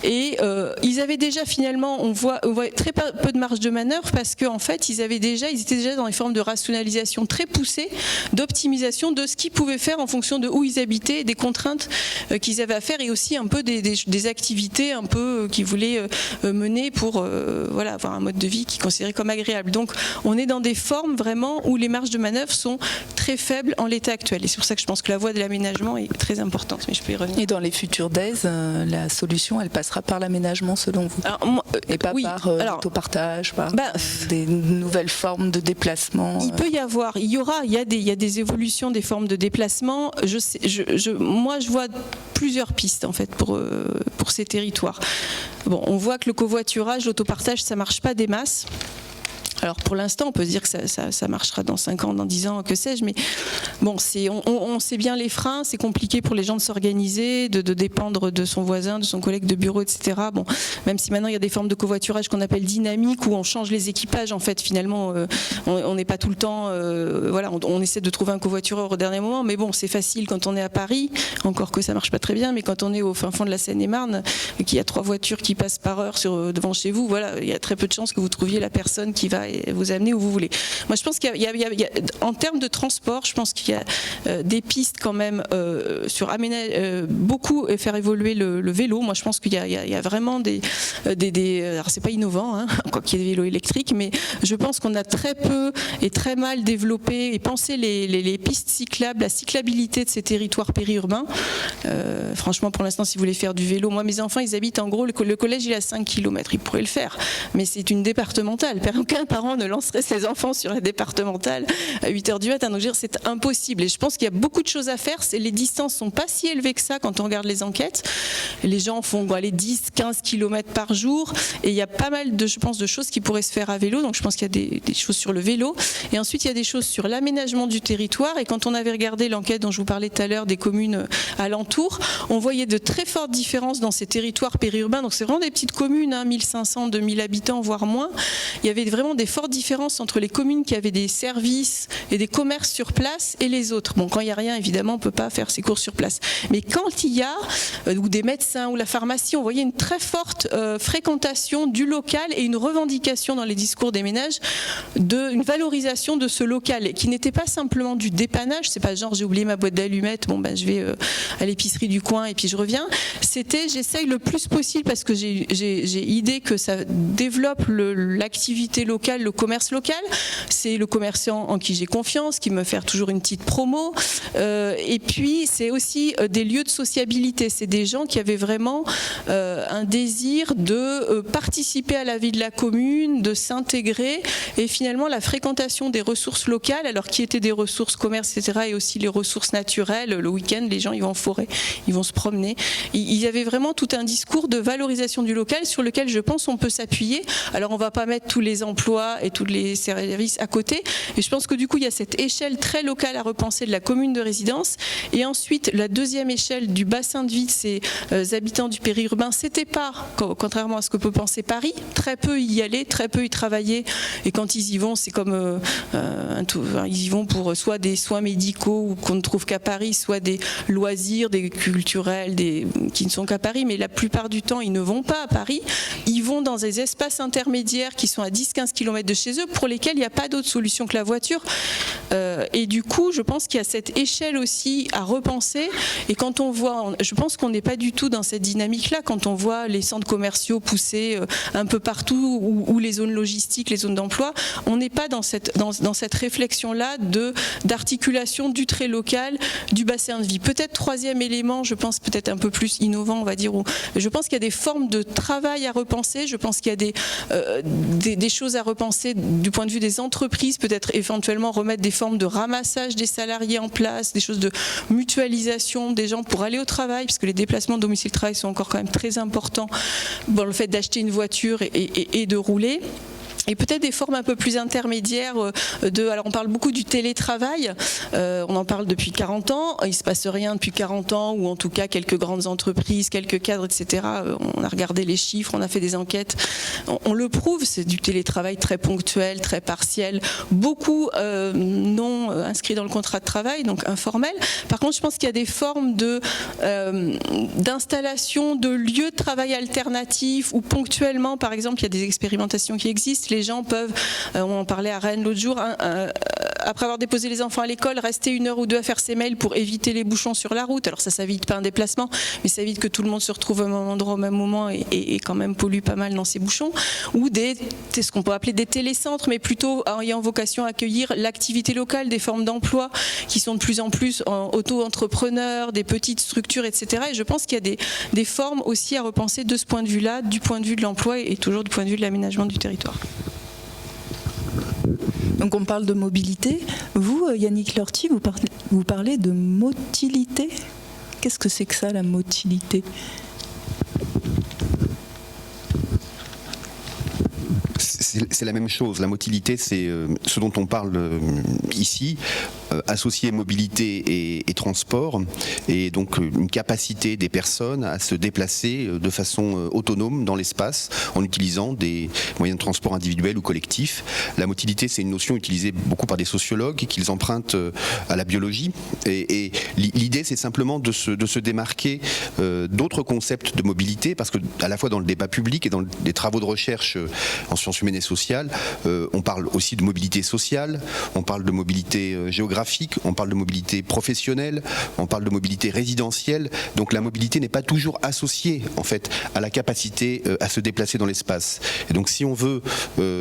Et ils avaient déjà finalement, on voit très peu de marge de manœuvre parce qu'en fait, ils étaient déjà dans des formes de rationalisation très poussées, d'optimisation de ce qu'ils pouvaient faire en fonction de où ils habitaient, des contraintes qu'ils avaient à faire et aussi un peu des activités un peu qu'ils voulaient mener pour avoir un mode de vie qu'ils considéraient comme agréable. Donc, on est dans des formes vraiment où les marges de manœuvre sont très faibles en l'état actuel. Et c'est pour ça que je pense que la voie de l'aménagement est très importante. Mais je peux y revenir.
Et dans les futurs DAES, la solution, elle passera par l'aménagement selon vous, et pas par l'autopartage, par des nouvelles formes de déplacement.
Il y a des évolutions des formes de déplacement. Moi, je vois plusieurs pistes en fait pour ces territoires. Bon, on voit que le covoiturage, l'autopartage, ça marche pas des masses. Alors pour l'instant, on peut se dire que ça marchera dans 5 ans, dans 10 ans, que sais-je, mais bon, on sait bien les freins, c'est compliqué pour les gens de s'organiser, de dépendre de son voisin, de son collègue de bureau, etc. Bon, même si maintenant il y a des formes de covoiturage qu'on appelle dynamiques, où on change les équipages, en fait, finalement, on n'est pas tout le temps, on essaie de trouver un covoitureur au dernier moment, mais bon, c'est facile quand on est à Paris, encore que ça marche pas très bien, mais quand on est au fin fond de la Seine-et-Marne, qu'il y a 3 voitures qui passent par heure devant chez vous, voilà, il y a très peu de chances que vous trouviez la personne qui va vous amener où vous voulez. Moi, je pense qu'il y a en termes de transport, je pense qu'il y a des pistes quand même sur beaucoup faire évoluer le vélo. Moi, je pense qu'il y a vraiment alors c'est pas innovant, hein, quoi qu'il y ait des vélos électriques, mais je pense qu'on a très peu et très mal développé et pensé les pistes cyclables, la cyclabilité de ces territoires périurbains. Franchement, pour l'instant, si vous voulez faire du vélo, moi, mes enfants, ils habitent en gros, le collège, il est à 5 km, ils pourraient le faire, mais c'est une départementale. Aucun parent ne lancerait ses enfants sur la départementale à 8h du matin. Donc, je veux dire, c'est impossible. Et je pense qu'il y a beaucoup de choses à faire. Les distances sont pas si élevées que ça quand on regarde les enquêtes. Les gens font 10-15 km par jour. Et il y a pas mal de choses qui pourraient se faire à vélo. Donc, je pense qu'il y a des choses sur le vélo. Et ensuite, il y a des choses sur l'aménagement du territoire. Et quand on avait regardé l'enquête dont je vous parlais tout à l'heure des communes alentours, on voyait de très fortes différences dans ces territoires périurbains. Donc, c'est vraiment des petites communes, hein, 1500, 2000 habitants, voire moins. Il y avait vraiment des fortes différences entre les communes qui avaient des services et des commerces sur place et les autres. Bon, quand il n'y a rien, évidemment, on ne peut pas faire ses courses sur place. Mais quand il y a, ou des médecins, ou la pharmacie, on voyait une très forte fréquentation du local et une revendication dans les discours des ménages d'une valorisation de ce local, qui n'était pas simplement du dépannage, c'est pas genre j'ai oublié ma boîte d'allumettes, bon ben je vais à l'épicerie du coin et puis je reviens. C'était j'essaye le plus possible, parce que j'ai idée que ça développe l'activité locale, le commerce local. C'est le commerçant en qui j'ai confiance, qui me fait toujours une petite promo. Et puis, c'est aussi des lieux de sociabilité. C'est des gens qui avaient vraiment un désir de participer à la vie de la commune, de s'intégrer. Et finalement, la fréquentation des ressources locales, alors qui étaient des ressources commerce, etc., et aussi les ressources naturelles. Le week-end, les gens, ils vont en forêt, ils vont se promener. Il y avait vraiment tout un discours de valorisation du local sur lequel, je pense, on peut s'appuyer. Alors, on ne va pas mettre tous les emplois d'emploi et tous les services à côté. Et je pense que du coup, il y a cette échelle très locale à repenser de la commune de résidence. Et ensuite, la deuxième échelle du bassin de vie de ces habitants du périurbain, c'était pas, contrairement à ce que peut penser Paris, très peu y aller, très peu y travailler. Et quand ils y vont, c'est comme ils y vont pour soit des soins médicaux qu'on ne trouve qu'à Paris, soit des loisirs, des culturels, qui ne sont qu'à Paris. Mais la plupart du temps, ils ne vont pas à Paris. Ils vont dans des espaces intermédiaires qui sont à 10-15 km de chez eux, pour lesquels il n'y a pas d'autre solution que la voiture. Et du coup, je pense qu'il y a cette échelle aussi à repenser. Et quand on voit, je pense qu'on n'est pas du tout dans cette dynamique-là, quand on voit les centres commerciaux poussés un peu partout, ou les zones logistiques, les zones d'emploi, on n'est pas dans cette réflexion-là d'articulation du trait local, du bassin de vie. Peut-être troisième élément, je pense peut-être un peu plus innovant, on va dire, je pense qu'il y a des formes de travail à repenser, je pense qu'il y a des choses à repenser du point de vue des entreprises, peut-être éventuellement remettre des formes de ramassage des salariés en place, des choses de mutualisation des gens pour aller au travail, parce que les déplacements domicile-travail sont encore quand même très importants dans le fait d'acheter une voiture et de rouler. Et peut-être des formes un peu plus intermédiaires alors on parle beaucoup du télétravail, on en parle depuis 40 ans, il ne se passe rien depuis 40 ans, ou en tout cas quelques grandes entreprises, quelques cadres, etc. On a regardé les chiffres, on a fait des enquêtes, on le prouve, c'est du télétravail très ponctuel, très partiel, beaucoup non inscrits dans le contrat de travail, donc informel. Par contre, je pense qu'il y a des formes d'installation de lieux de travail alternatifs, où ponctuellement, par exemple, il y a des expérimentations qui existent. Les gens peuvent, on en parlait à Rennes l'autre jour, après avoir déposé les enfants à l'école, rester 1 heure ou 2 à faire ses mails pour éviter les bouchons sur la route. Alors ça évite pas un déplacement, mais ça évite que tout le monde se retrouve au même endroit au même moment et quand même pollue pas mal dans ces bouchons. Ou c'est ce qu'on peut appeler des télécentres, mais plutôt ayant vocation à accueillir l'activité locale, des formes d'emploi qui sont de plus en plus auto-entrepreneurs, des petites structures, etc. Et je pense qu'il y a des formes aussi à repenser de ce point de vue-là, du point de vue de l'emploi et toujours du point de vue de l'aménagement du territoire.
Donc on parle de mobilité. Vous, Yannick Lorty, vous parlez de motilité. Qu'est-ce que c'est que ça, la motilité ?
C'est la même chose. La motilité, c'est ce dont on parle ici, associé mobilité et transport, et donc une capacité des personnes à se déplacer de façon autonome dans l'espace en utilisant des moyens de transport individuels ou collectifs. La motilité, c'est une notion utilisée beaucoup par des sociologues qu'ils empruntent à la biologie, et l'idée, c'est simplement de se démarquer d'autres concepts de mobilité, parce que à la fois dans le débat public et dans les travaux de recherche en sciences humaines et sociales, on parle aussi de mobilité sociale, on parle de mobilité géographique, on parle de mobilité professionnelle, on parle de mobilité résidentielle. Donc la mobilité n'est pas toujours associée en fait à la capacité à se déplacer dans l'espace. Et donc si on veut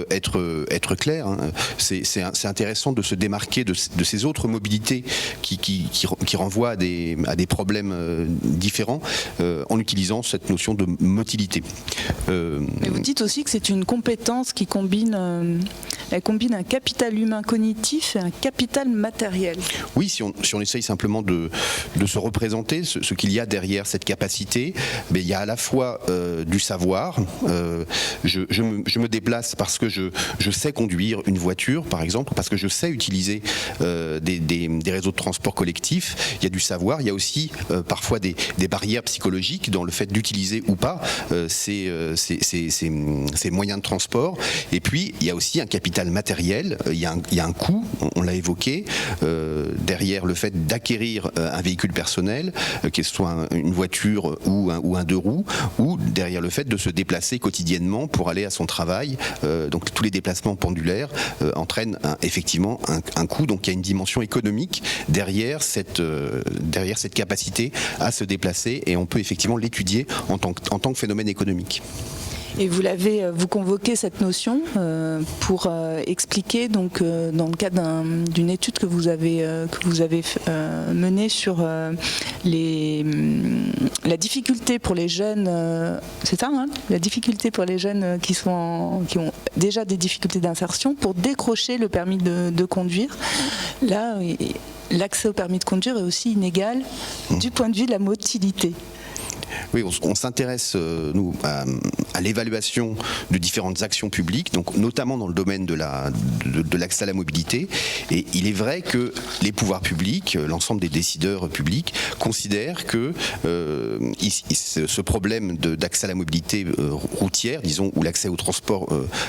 être clair, hein, c'est intéressant de se démarquer de ces autres mobilités qui renvoient à des problèmes différents en utilisant cette notion de motilité.
Mais vous dites aussi que c'est une compétence qui combine un capital humain cognitif et un capital matériel.
Oui, si on essaye simplement de se représenter ce qu'il y a derrière cette capacité, mais il y a à la fois du savoir. Je me déplace parce que je sais conduire une voiture, par exemple, parce que je sais utiliser des réseaux de transport collectifs. Il y a du savoir. Il y a aussi parfois des barrières psychologiques dans le fait d'utiliser ou pas ces moyens de transport. Et puis, il y a aussi un capital matériel, il y a un coût, on l'a évoqué, derrière le fait d'acquérir un véhicule personnel, qu'il soit une voiture ou un deux roues, ou derrière le fait de se déplacer quotidiennement pour aller à son travail. Donc tous les déplacements pendulaires entraînent effectivement un coût, donc il y a une dimension économique derrière cette capacité à se déplacer, et on peut effectivement l'étudier en tant que phénomène économique.
Et vous convoquez cette notion pour expliquer, donc, dans le cadre d'une étude que vous avez menée sur la difficulté pour les jeunes, c'est ça, hein, la difficulté pour les jeunes qui ont déjà des difficultés d'insertion pour décrocher le permis de conduire. Là, l'accès au permis de conduire est aussi inégal du point de vue de la motilité.
Oui, on s'intéresse, nous, à l'évaluation de différentes actions publiques, donc notamment dans le domaine de l'accès à la mobilité. Et il est vrai que les pouvoirs publics, l'ensemble des décideurs publics, considèrent que ce problème d'accès à la mobilité routière, disons, ou l'accès au transport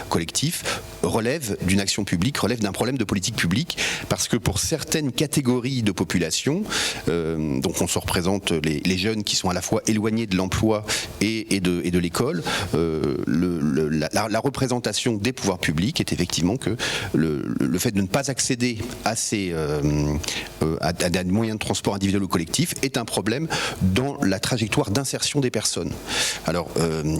collectif, relève d'une action publique, relève d'un problème de politique publique, parce que pour certaines catégories de population, donc on se représente les jeunes qui sont à la fois éloignés de l'emploi et de l'école, la représentation des pouvoirs publics est effectivement que le fait de ne pas accéder à des moyens de transport individuels ou collectifs est un problème dans la trajectoire d'insertion des personnes. Alors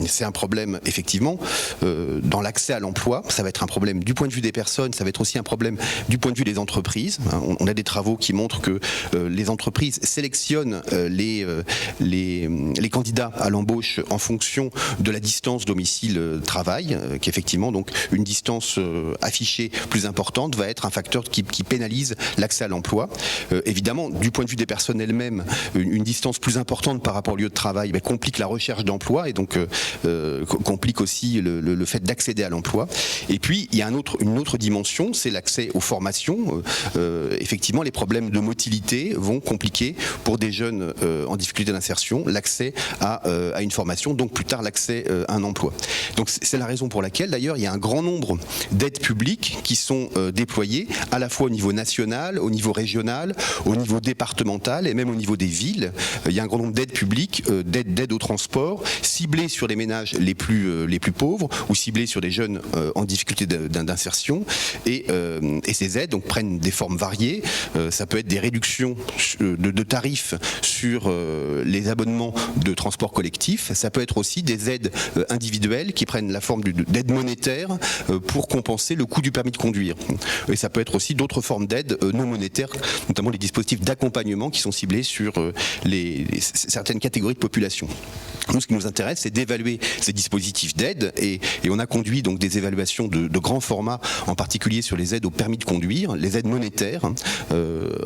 c'est un problème effectivement dans l'accès à l'emploi, ça va être un problème du point de vue des personnes, ça va être aussi un problème du point de vue des entreprises. On a des travaux qui montrent que les entreprises sélectionnent les candidats à l'embauche en fonction de la distance domicile-travail, qui effectivement donc une distance affichée plus importante va être un facteur qui pénalise l'accès à l'emploi. Évidemment, du point de vue des personnes elles-mêmes, une distance plus importante par rapport au lieu de travail complique la recherche d'emploi et donc complique aussi le fait d'accéder à l'emploi. Et puis il y a une autre dimension, c'est l'accès aux formations. Effectivement, les problèmes de motilité vont compliquer pour des jeunes en difficulté d'insertion l'accès à une formation, donc plus tard l'accès à un emploi. Donc c'est la raison pour laquelle d'ailleurs il y a un grand nombre d'aides publiques qui sont déployées à la fois au niveau national, au niveau régional, au niveau départemental et même au niveau des villes. Il y a un grand nombre d'aides publiques, d'aides au transport, ciblées sur les ménages les plus pauvres ou ciblées sur des jeunes en difficulté d'insertion. Et ces aides donc, prennent des formes variées. Ça peut être des réductions de tarifs sur les abonnements de transport collectif. Ça peut être aussi des aides individuelles qui prennent la forme d'aide monétaire pour compenser le coût du permis de conduire. Et ça peut être aussi d'autres formes d'aides non monétaires, notamment les dispositifs d'accompagnement qui sont ciblés sur certaines catégories de population. Nous, ce qui nous intéresse, c'est d'évaluer ces dispositifs d'aide et on a conduit donc des évaluations de grands formats, en particulier sur les aides au permis de conduire, les aides monétaires.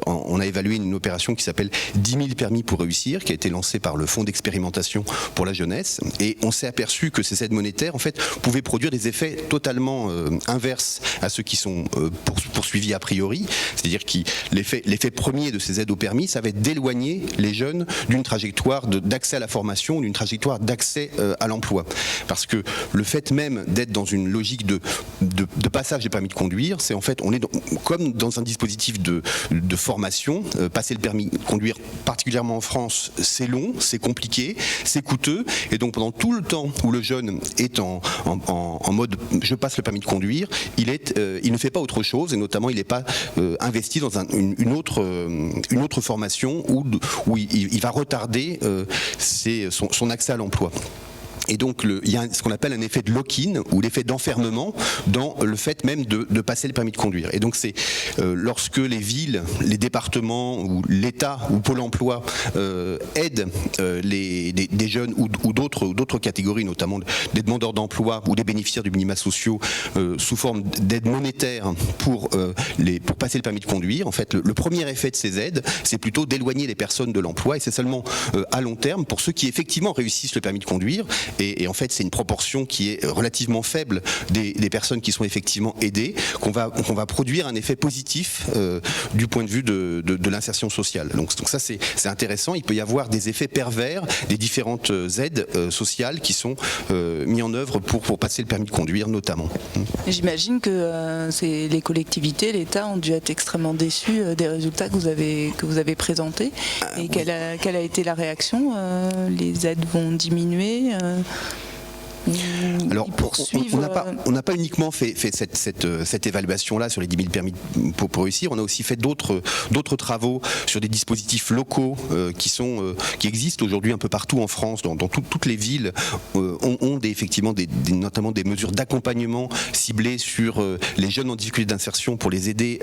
On a évalué une opération qui s'appelle 10 000 permis pour réussir, qui a été lancée par le Fonds d'expérimentation pour la jeunesse, et on s'est aperçu que ces aides monétaires, en fait, pouvaient produire des effets totalement inverses à ceux qui sont poursuivis a priori, c'est-à-dire que l'effet premier de ces aides au permis, ça va être d'éloigner les jeunes d'une trajectoire d'accès à la formation, d'une trajectoire d'accès à l'emploi. Parce que le fait même d'être dans une logique de passage des permis de conduire, c'est en fait, on est comme dans un dispositif de formation. Passer le permis de conduire, particulièrement en France, c'est long, c'est compliqué, c'est coûteux, et donc pendant tout le temps où le jeune est en mode je passe le permis de conduire, il ne fait pas autre chose, et notamment il n'est pas investi dans une autre formation où il va retarder son accès à l'emploi. Et donc il y a ce qu'on appelle un effet de lock-in ou l'effet d'enfermement dans le fait même de passer le permis de conduire. Et donc c'est lorsque les villes, les départements ou l'État ou Pôle emploi aident des jeunes ou d'autres catégories, notamment des demandeurs d'emploi ou des bénéficiaires du minima sociaux sous forme d'aide monétaire pour passer le permis de conduire. En fait, le premier effet de ces aides, c'est plutôt d'éloigner les personnes de l'emploi, et c'est seulement à long terme pour ceux qui effectivement réussissent le permis de conduire. Et en fait, c'est une proportion qui est relativement faible des personnes qui sont effectivement aidées, qu'on va produire un effet positif du point de vue de l'insertion sociale. Donc ça, c'est intéressant. Il peut y avoir des effets pervers des différentes aides sociales qui sont mises en œuvre pour passer le permis de conduire, notamment.
J'imagine que les collectivités, l'État ont dû être extrêmement déçus des résultats que vous avez présentés. Et quelle a été la réaction? Les aides vont diminuer?
Alors, on n'a pas uniquement fait cette évaluation-là sur les 10 000 permis pour réussir. On a aussi fait d'autres travaux sur des dispositifs locaux qui existent aujourd'hui un peu partout en France, dans toutes les villes ont effectivement notamment des mesures d'accompagnement ciblées sur les jeunes en difficulté d'insertion pour les aider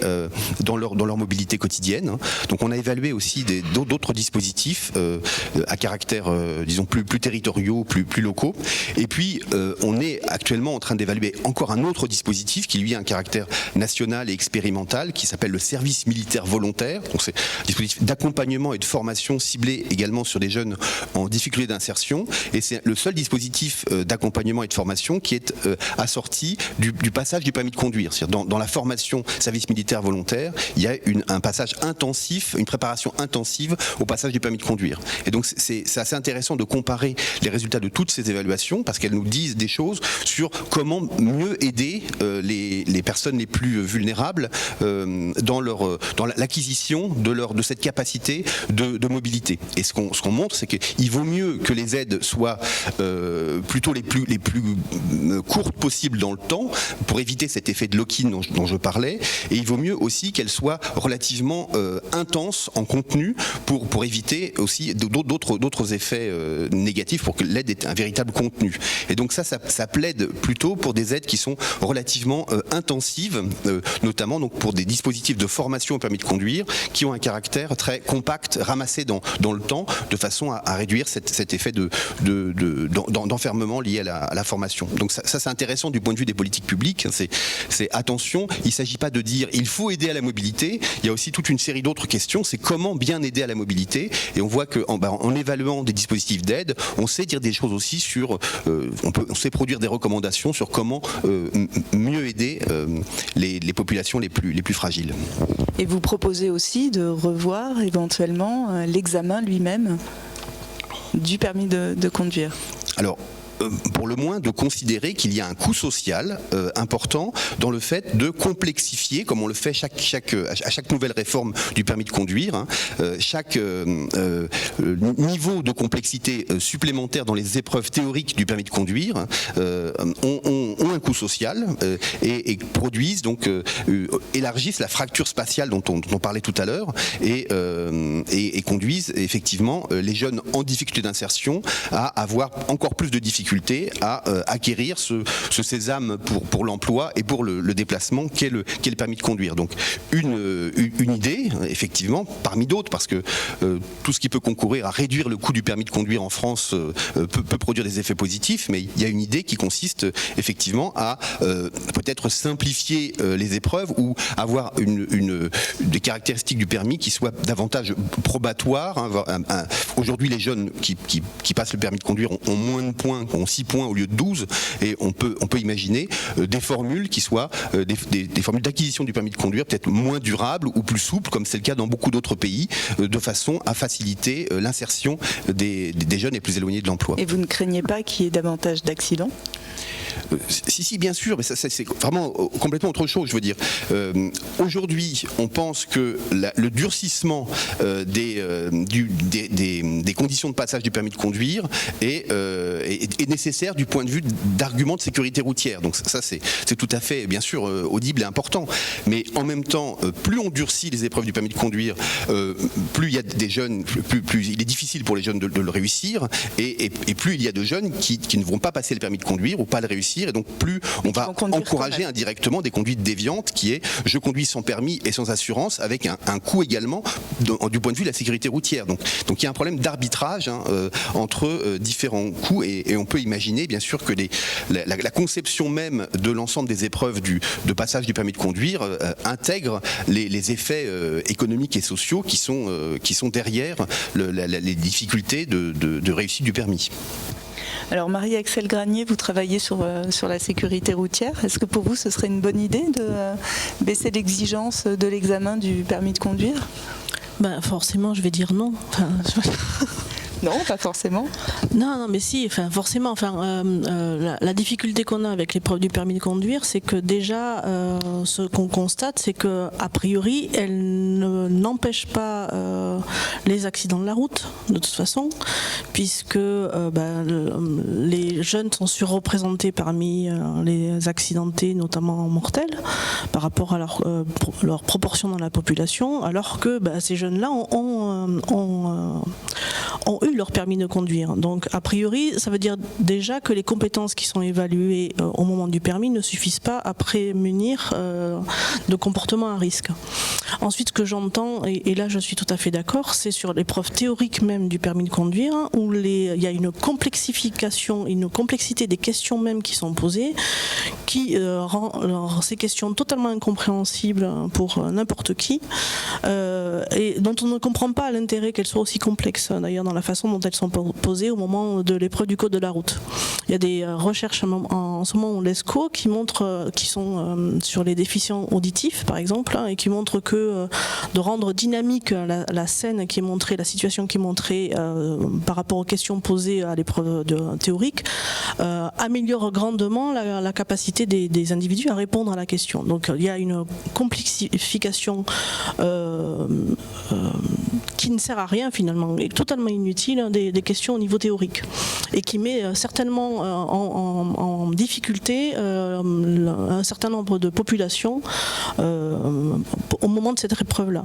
dans leur mobilité quotidienne. Donc on a évalué aussi d'autres dispositifs à caractère, disons, plus territoriaux, plus locaux. Et puis puis, on est actuellement en train d'évaluer encore un autre dispositif qui, lui, a un caractère national et expérimental, qui s'appelle le service militaire volontaire. Donc, c'est un dispositif d'accompagnement et de formation ciblé également sur des jeunes en difficulté d'insertion. Et c'est le seul dispositif d'accompagnement et de formation qui est assorti du passage du permis de conduire. C'est-à-dire dans la formation service militaire volontaire, il y a un passage intensif, une préparation intensive au passage du permis de conduire. Et donc c'est assez intéressant de comparer les résultats de toutes ces évaluations parce qu'elles nous disent des choses sur comment mieux aider les personnes les plus vulnérables dans l'acquisition de cette capacité de mobilité. Et ce qu'on montre, c'est qu'il vaut mieux que les aides soient plutôt les plus courtes possibles dans le temps pour éviter cet effet de lock-in dont je parlais, et il vaut mieux aussi qu'elles soient relativement intenses en contenu pour éviter aussi d'autres effets négatifs, pour que l'aide ait un véritable contenu. Et donc ça plaide plutôt pour des aides qui sont relativement intensives, notamment donc pour des dispositifs de formation au permis de conduire qui ont un caractère très compact, ramassé dans le temps, de façon à réduire cet effet d'enfermement lié à la formation. Donc ça c'est intéressant du point de vue des politiques publiques. C'est attention, il ne s'agit pas de dire il faut aider à la mobilité, il y a aussi toute une série d'autres questions, c'est comment bien aider à la mobilité, et on voit qu'en évaluant des dispositifs d'aide, on sait dire des choses aussi sur, on sait produire des recommandations sur comment mieux aider les populations les plus fragiles.
Et vous proposez aussi de revoir éventuellement l'examen lui-même du permis de conduire.
Alors, pour le moins de considérer qu'il y a un coût social important dans le fait de complexifier, comme on le fait à chaque nouvelle réforme du permis de conduire, chaque niveau de complexité supplémentaire dans les épreuves théoriques du permis de conduire ont un coût social et produisent donc élargissent la fracture spatiale dont on parlait tout à l'heure et conduisent effectivement les jeunes en difficulté d'insertion à avoir encore plus de difficultés à acquérir ce sésame pour l'emploi et pour le déplacement qu'est le permis de conduire. Donc une idée, effectivement, parmi d'autres, parce que tout ce qui peut concourir à réduire le coût du permis de conduire en France peut produire des effets positifs, mais il y a une idée qui consiste effectivement à peut-être simplifier les épreuves ou avoir des caractéristiques du permis qui soient davantage probatoires. Aujourd'hui, les jeunes qui passent le permis de conduire ont moins de points, ont 6 points au lieu de 12, et on peut imaginer des formules qui soient des formules d'acquisition du permis de conduire peut-être moins durables ou plus souples, comme c'est le cas dans beaucoup d'autres pays, de façon à faciliter l'insertion des jeunes les plus éloignés de l'emploi.
Et vous ne craignez pas qu'il y ait davantage d'accidents ?
Si, bien sûr, mais ça c'est vraiment complètement autre chose. Je veux dire, aujourd'hui, on pense que le durcissement des conditions de passage du permis de conduire est nécessaire du point de vue d'arguments de sécurité routière. Donc ça, c'est tout à fait, bien sûr, audible et important. Mais en même temps, plus on durcit les épreuves du permis de conduire, plus il y a des jeunes, plus il est difficile pour les jeunes de le réussir, et plus il y a de jeunes qui ne vont pas passer le permis de conduire ou pas le réussir. Et donc plus on va encourager indirectement des conduites déviantes, qui est je conduis sans permis et sans assurance, avec un coût également du point de vue de la sécurité routière. Donc il y a un problème d'arbitrage entre différents coûts, et on peut imaginer bien sûr que la conception même de l'ensemble des épreuves de passage du permis de conduire intègre les effets économiques et sociaux qui sont derrière les difficultés de réussite du permis.
Alors Marie-Axelle Granier, vous travaillez sur la sécurité routière. Est-ce que pour vous ce serait une bonne idée de baisser l'exigence de l'examen du permis de conduire ?
Forcément, je vais dire non.
Non, pas forcément.
Non, mais si, forcément. La difficulté qu'on a avec l'épreuve du permis de conduire, c'est que déjà, ce qu'on constate, c'est que a priori, elle n'empêche pas les accidents de la route, de toute façon, puisque les jeunes sont surreprésentés parmi les accidentés, notamment mortels, par rapport à leur proportion dans la population, alors que ces jeunes-là ont ont eu leur permis de conduire. Donc a priori, ça veut dire déjà que les compétences qui sont évaluées au moment du permis ne suffisent pas à prémunir de comportements à risque. Ensuite, ce que j'entends, et là je suis tout à fait d'accord, c'est sur l'épreuve théorique même du permis de conduire, où il y a une complexification, une complexité des questions même qui sont posées, qui rend ces questions totalement incompréhensibles pour n'importe qui, et dont on ne comprend pas l'intérêt qu'elles soient aussi complexes, d'ailleurs, dans la façon dont elles sont posées au moment de l'épreuve du code de la route. Il y a des recherches en ce moment au LESCO qui sont sur les déficients auditifs, par exemple, et qui montrent que de rendre dynamique la scène qui est montrée, la situation qui est montrée par rapport aux questions posées à l'épreuve théorique, améliore grandement la capacité des individus à répondre à la question. Donc il y a une complexification qui ne sert à rien finalement, et totalement inutile des questions au niveau théorique, et qui met certainement en difficulté un certain nombre de populations au moment de cette épreuve-là.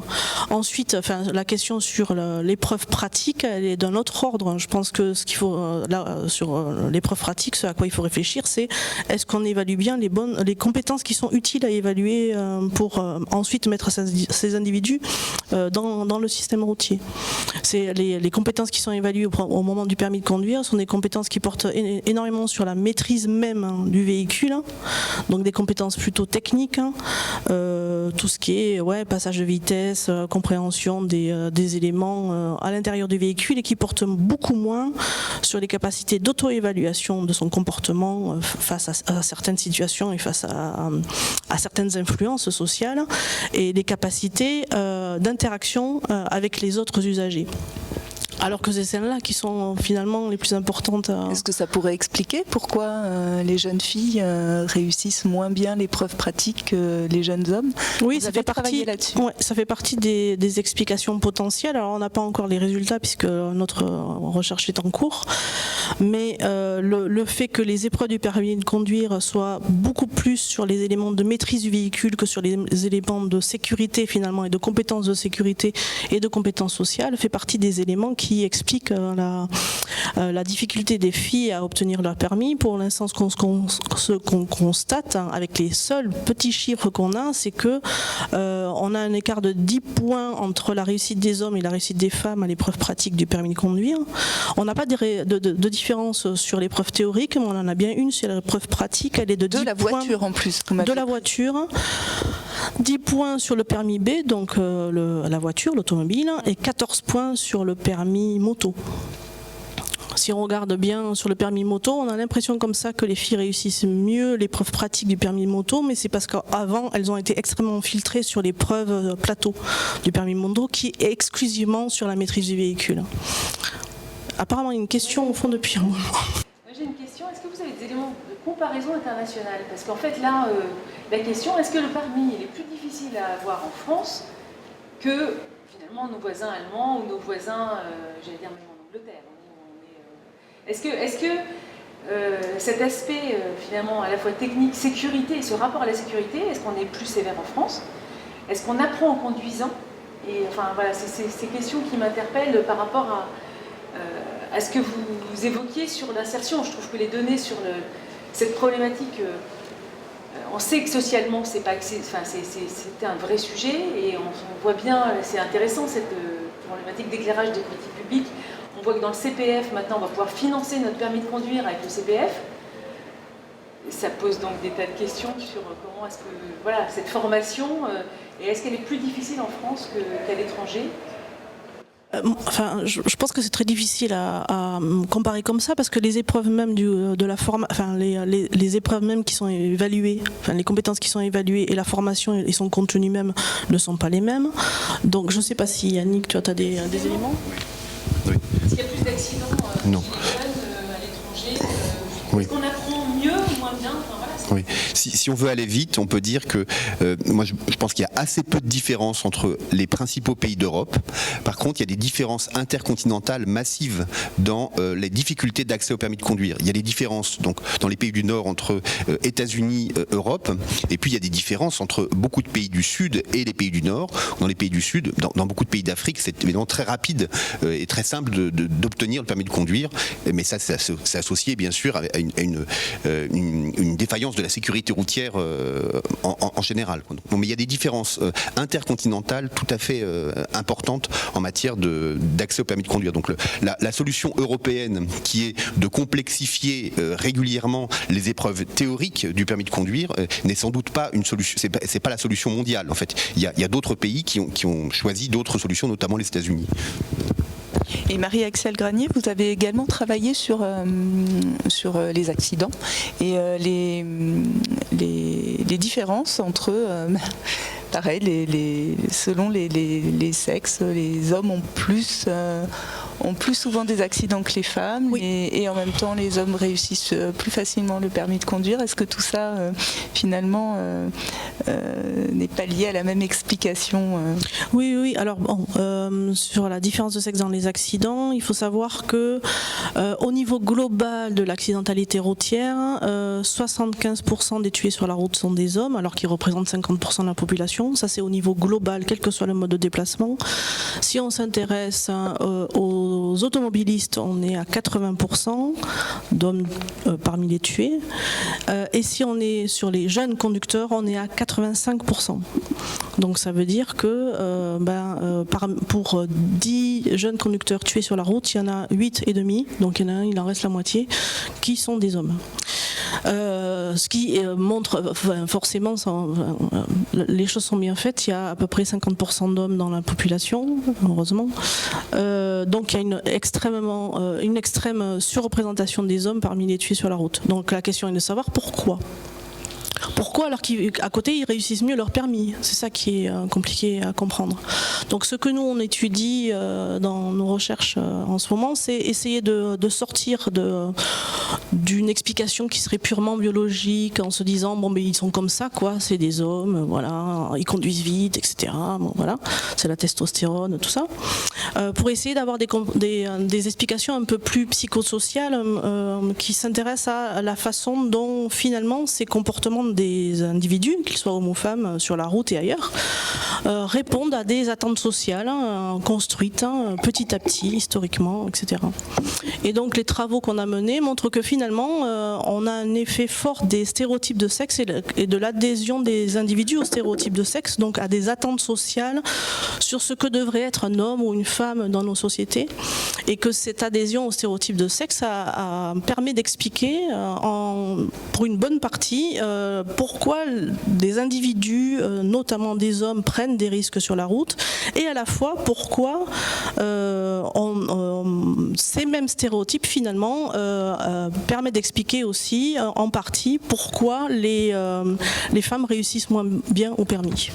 Ensuite, la question sur l'épreuve pratique, elle est d'un autre ordre. Je pense que ce qu'il faut là sur l'épreuve pratique, ce à quoi il faut réfléchir, c'est est-ce qu'on évalue bien les compétences qui sont utiles à évaluer pour ensuite mettre ces individus dans le système routier. C'est les compétences qui sont évaluées au moment du permis de conduire sont des compétences qui portent énormément sur la maîtrise même du véhicule, donc des compétences plutôt techniques, tout ce qui est passage de vitesse, compréhension des éléments à l'intérieur du véhicule, et qui portent beaucoup moins sur les capacités d'auto-évaluation de son comportement face à certaines situations et face à certaines influences sociales, et des capacités d'interaction avec les autres usagers. Alors que c'est celles-là qui sont finalement les plus importantes.
Est-ce que ça pourrait expliquer pourquoi les jeunes filles réussissent moins bien l'épreuve pratique que les jeunes hommes?
Oui,
ça fait partie là-dessus.
Ouais, ça fait partie des explications potentielles. Alors on n'a pas encore les résultats puisque notre recherche est en cours, mais le fait que les épreuves du permis de conduire soient beaucoup plus sur les éléments de maîtrise du véhicule que sur les éléments de sécurité finalement, et de compétences de sécurité et de compétences sociales, fait partie des éléments qui explique la difficulté des filles à obtenir leur permis. Pour l'instant, ce qu'on constate avec les seuls petits chiffres qu'on a, c'est que on a un écart de 10 points entre la réussite des hommes et la réussite des femmes à l'épreuve pratique du permis de conduire. On n'a pas de différence sur l'épreuve théorique, mais on en a bien une sur l'épreuve pratique. Elle est de 10 points.
De la voiture en plus.
De la voiture. 10 points sur le permis B, donc la voiture, l'automobile, et 14 points sur le permis moto. Si on regarde bien sur le permis moto, on a l'impression comme ça que les filles réussissent mieux l'épreuve pratique du permis moto, mais c'est parce qu'avant, elles ont été extrêmement filtrées sur l'épreuve plateau du permis moto, qui est exclusivement sur la maîtrise du véhicule. Apparemment, il y a une question au fond depuis un moment.
J'ai une question, est-ce que vous avez des éléments de comparaison internationale? Parce qu'en fait, là, la question, est-ce que le permis il est plus difficile à avoir en France que finalement nos voisins allemands ou nos voisins, j'allais dire même en Angleterre? Est-ce que cet aspect finalement à la fois technique, sécurité, et ce rapport à la sécurité, est-ce qu'on est plus sévère en France? Est-ce qu'on apprend en conduisant? Et enfin voilà, c'est ces questions qui m'interpellent par rapport à ce que vous évoquiez sur l'insertion. Je trouve que les données sur cette problématique, on sait que socialement c'était un vrai sujet, et on voit bien, c'est intéressant cette problématique d'éclairage des politiques publiques. On voit que dans le CPF, maintenant, on va pouvoir financer notre permis de conduire avec le CPF. Ça pose donc des tas de questions sur comment est-ce que, voilà, cette formation, et est-ce qu'elle est plus difficile en France qu'à l'étranger?
Enfin, je pense que c'est très difficile à comparer comme ça, parce que les épreuves même de la formation, les épreuves même qui sont évaluées, enfin les compétences qui sont évaluées et la formation et son contenu même ne sont pas les mêmes. Donc je ne sais pas si Yannick, tu as des éléments.
Oui.
Est-ce qu'il y a plus d'accidents chez les jeunes à l'étranger?
Oui.
Est-ce qu'on apprend mieux ou moins bien? Enfin, voilà,
Oui. Si on veut aller vite, on peut dire que moi je pense qu'il y a assez peu de différences entre les principaux pays d'Europe. Par contre, il y a des différences intercontinentales massives dans les difficultés d'accès au permis de conduire. Il y a des différences donc dans les pays du Nord entre États-Unis, Europe, et puis il y a des différences entre beaucoup de pays du Sud et les pays du Nord. Dans les pays du Sud, dans beaucoup de pays d'Afrique, c'est évidemment très rapide et très simple d'obtenir le permis de conduire. Mais ça, c'est associé bien sûr à une défaillance de la sécurité routière en général. Mais il y a des différences intercontinentales tout à fait importantes en matière d'accès au permis de conduire. Donc la solution européenne qui est de complexifier régulièrement les épreuves théoriques du permis de conduire n'est sans doute pas une solution. C'est pas la solution mondiale en fait. Il y a d'autres pays qui ont choisi d'autres solutions, notamment les États-Unis.
Et Marie-Axelle Granier, vous avez également travaillé sur les accidents et les différences entre, pareil, selon les sexes, les hommes ont plus souvent des accidents que les femmes, oui. et en même temps les hommes réussissent plus facilement le permis de conduire. Est-ce que tout ça finalement n'est pas lié à la même explication
Oui. Alors bon, sur la différence de sexe dans les accidents, il faut savoir que au niveau global de l'accidentalité routière, 75% des tués sur la route sont des hommes, alors qu'ils représentent 50% de la population. Ça c'est au niveau global, quel que soit le mode de déplacement. Si on s'intéresse aux automobilistes, on est à 80% d'hommes parmi les tués. Et si on est sur les jeunes conducteurs, on est à 85%. Donc ça veut dire que pour 10 jeunes conducteurs tués sur la route, il y en a 8,5, donc il y en a un, il en reste la moitié, qui sont des hommes. Ce qui montre forcément, les choses sont bien faites, il y a à peu près 50% d'hommes dans la population, heureusement. Donc il y a une extrême surreprésentation des hommes parmi les tués sur la route. Donc la question est de savoir pourquoi. Pourquoi alors qu'à côté ils réussissent mieux leur permis? C'est ça qui est compliqué à comprendre. Donc ce que nous on étudie dans nos recherches en ce moment, c'est essayer de sortir d'une explication qui serait purement biologique en se disant bon mais ils sont comme ça quoi, c'est des hommes, voilà, ils conduisent vite, etc. Bon, voilà, c'est la testostérone, tout ça. Pour essayer d'avoir des explications un peu plus psychosociales qui s'intéressent à la façon dont finalement ces comportements des individus, qu'ils soient hommes ou femmes, sur la route et ailleurs, répondent à des attentes sociales construites petit à petit, historiquement, etc. Et donc les travaux qu'on a menés montrent que finalement on a un effet fort des stéréotypes de sexe et de l'adhésion des individus aux stéréotypes de sexe, donc à des attentes sociales sur ce que devrait être un homme ou une femme dans nos sociétés, et que cette adhésion aux stéréotypes de sexe permet d'expliquer pour une bonne partie pourquoi des individus, notamment des hommes, prennent des risques sur la route, et à la fois pourquoi ces mêmes stéréotypes finalement permettent d'expliquer aussi en partie pourquoi les femmes réussissent moins bien au permis.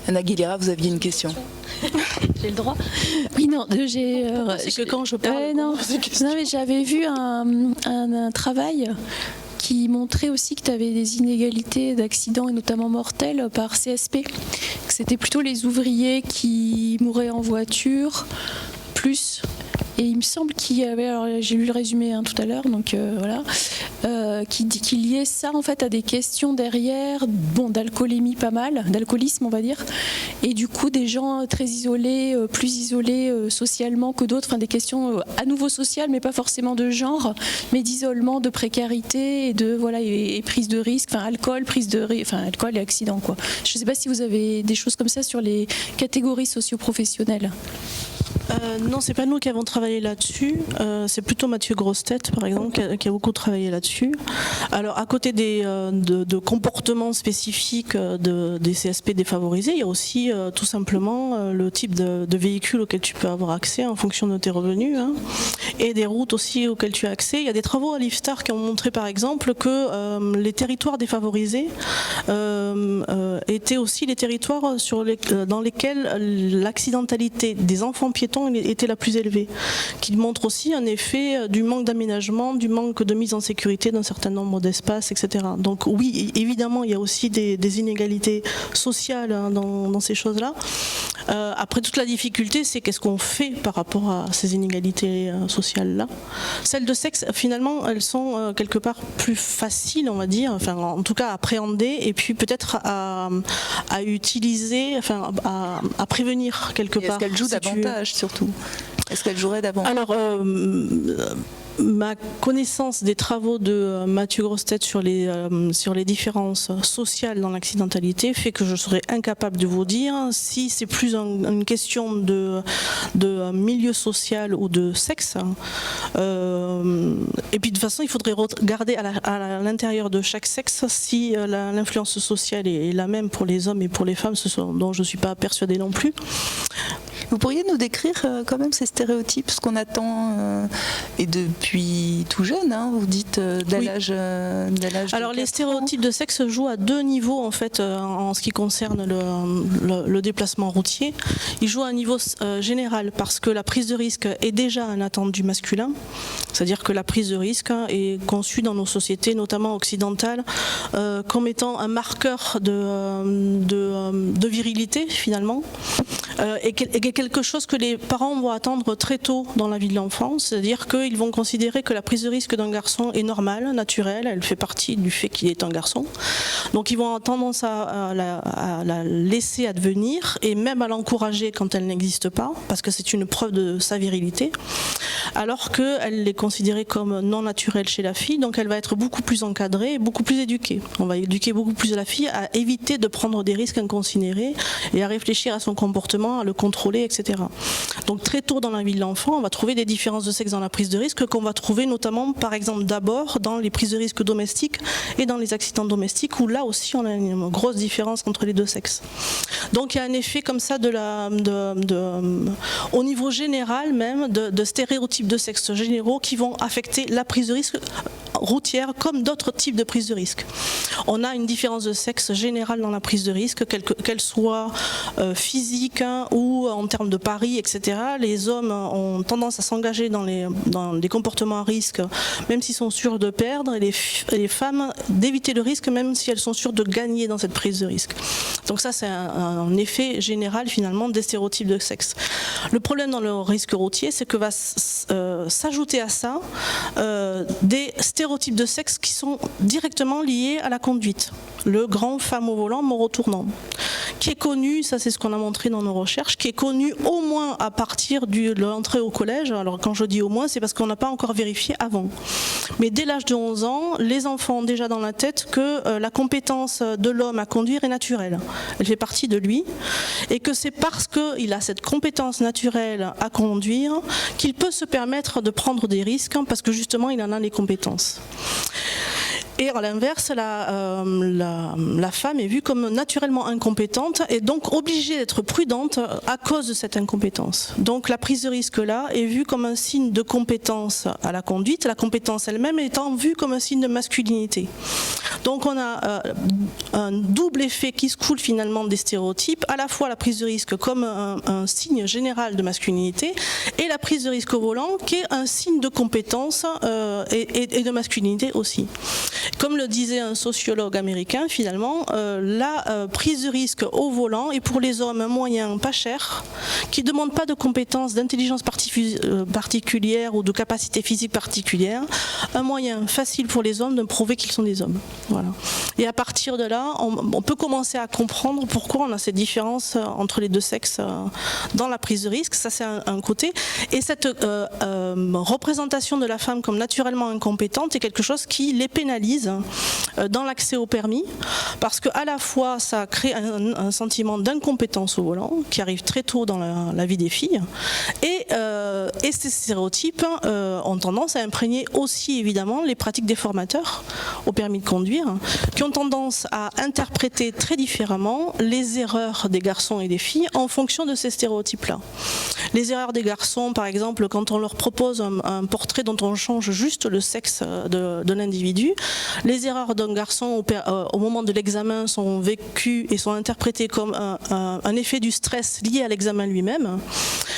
Anna Aguilera, vous aviez une question.
J'ai le droit. Oui, non,
c'est que quand je parle.
Non, mais j'avais vu un travail qui montrait aussi que tu avais des inégalités d'accidents et notamment mortels par CSP. Que c'était plutôt les ouvriers qui mouraient en voiture, plus. Et il me semble qu'il y avait, alors j'ai lu le résumé tout à l'heure, donc voilà, qui liait ça en fait à des questions derrière, d'alcoolémie pas mal, d'alcoolisme on va dire, et du coup des gens très isolés, plus isolés socialement que d'autres, des questions à nouveau sociales mais pas forcément de genre, mais d'isolement, de précarité et de et prise de risque, alcool, alcool et accident quoi. Je sais pas si vous avez des choses comme ça sur les catégories socio-professionnelles.
Non, c'est pas nous qui avons travaillé là-dessus. C'est plutôt Mathieu Grossetête, par exemple, qui a beaucoup travaillé là-dessus. Alors, à côté de comportements spécifiques des CSP défavorisés, il y a aussi tout simplement le type de véhicule auquel tu peux avoir accès en fonction de tes revenus, et des routes aussi auxquelles tu as accès. Il y a des travaux à l'IFSTAR qui ont montré, par exemple, que les territoires défavorisés étaient aussi les territoires dans lesquels l'accidentalité des enfants piétons dépend était la plus élevée, qui montre aussi un effet du manque d'aménagement, du manque de mise en sécurité d'un certain nombre d'espaces, etc. Donc oui, évidemment, il y a aussi des inégalités sociales dans ces choses-là. Après, toute la difficulté, c'est qu'est-ce qu'on fait par rapport à ces inégalités sociales-là. Celles de sexe, finalement, elles sont quelque part plus faciles, on va dire, enfin, en tout cas à appréhender, et puis peut-être à utiliser, enfin, à prévenir quelque part.
Est-ce qu'elle joue davantage, surtout? Est-ce qu'elle jouerait davantage?
Alors, ma connaissance des travaux de Mathieu Grossetête sur les différences sociales dans l'accidentalité fait que je serais incapable de vous dire si c'est plus une question de milieu social ou de sexe. Et puis de toute façon, il faudrait regarder à l'intérieur de chaque sexe si l'influence sociale est la même pour les hommes et pour les femmes, dont je ne suis pas persuadée non plus.
Vous pourriez nous décrire quand même ces stéréotypes, ce qu'on attend, et depuis tout jeune, hein, vous dites dès l'âge.
Alors les stéréotypes de sexe jouent à deux niveaux en fait en ce qui concerne le déplacement routier. Ils jouent à un niveau général parce que la prise de risque est déjà un attendu masculin, c'est-à-dire que la prise de risque est conçue dans nos sociétés, notamment occidentales, comme étant un marqueur de virilité finalement, et quelque chose que les parents vont attendre très tôt dans la vie de l'enfant, c'est-à-dire qu'ils vont considérer que la prise de risque d'un garçon est normale, naturelle, elle fait partie du fait qu'il est un garçon. Donc ils vont avoir tendance à la laisser advenir et même à l'encourager quand elle n'existe pas, parce que c'est une preuve de sa virilité, alors qu'elle est considérée comme non naturelle chez la fille, donc elle va être beaucoup plus encadrée et beaucoup plus éduquée. On va éduquer beaucoup plus la fille à éviter de prendre des risques inconsidérés et à réfléchir à son comportement, à le contrôler, etc. Donc très tôt dans la vie de l'enfant, on va trouver des différences de sexe dans la prise de risque qu'on va trouver notamment, par exemple, d'abord dans les prises de risque domestiques et dans les accidents domestiques, où là aussi on a une grosse différence entre les deux sexes. Donc il y a un effet comme ça au niveau général même de stéréotypes de sexe généraux qui vont affecter la prise de risque routière comme d'autres types de prise de risque. On a une différence de sexe générale dans la prise de risque, qu'elle soit physique ou en termes de paris, etc. Les hommes ont tendance à s'engager dans des comportements à risque, même s'ils sont sûrs de perdre, et les femmes d'éviter le risque, même si elles sont sûres de gagner dans cette prise de risque. Donc ça, c'est un effet général finalement des stéréotypes de sexe. Le problème dans le risque routier, c'est que va s'ajouter à ça des stéréotypes de sexe qui sont directement liés à la conduite. Le grand femme au volant, mort au tournant, qui est connu, ça c'est ce qu'on a montré dans nos recherches, qui est connu au moins à partir de l'entrée au collège. Alors quand je dis au moins, c'est parce qu'on n'a pas encore vérifié avant. Mais dès l'âge de 11 ans, les enfants ont déjà dans la tête que la compétence de l'homme à conduire est naturelle. Elle fait partie de lui, et que c'est parce qu'il a cette compétence naturelle à conduire qu'il peut se permettre de prendre des risques, parce que justement il en a les compétences. Et à l'inverse, la femme est vue comme naturellement incompétente et donc obligée d'être prudente à cause de cette incompétence. Donc la prise de risque là est vue comme un signe de compétence à la conduite, la compétence elle-même étant vue comme un signe de masculinité. Donc on a un double effet qui se coule finalement des stéréotypes, à la fois la prise de risque comme un signe général de masculinité et la prise de risque au volant qui est un signe de compétence et de masculinité aussi. Comme le disait un sociologue américain, finalement, la prise de risque au volant est pour les hommes un moyen pas cher, qui ne demande pas de compétences, d'intelligence particulière ou de capacité physique particulière, un moyen facile pour les hommes de prouver qu'ils sont des hommes. Voilà. Et à partir de là, on peut commencer à comprendre pourquoi on a ces différences entre les deux sexes dans la prise de risque. Ça, c'est un côté. Et cette représentation de la femme comme naturellement incompétente est quelque chose qui les pénalise dans l'accès au permis, parce que à la fois ça crée un sentiment d'incompétence au volant qui arrive très tôt dans la vie des filles, et Et ces stéréotypes ont tendance à imprégner aussi évidemment les pratiques des formateurs au permis de conduire, qui ont tendance à interpréter très différemment les erreurs des garçons et des filles en fonction de ces stéréotypes-là. Les erreurs des garçons, par exemple, quand on leur propose un portrait dont on change juste le sexe de l'individu, les erreurs d'un garçon au moment de l'examen sont vécues et sont interprétées comme un effet du stress lié à l'examen lui-même,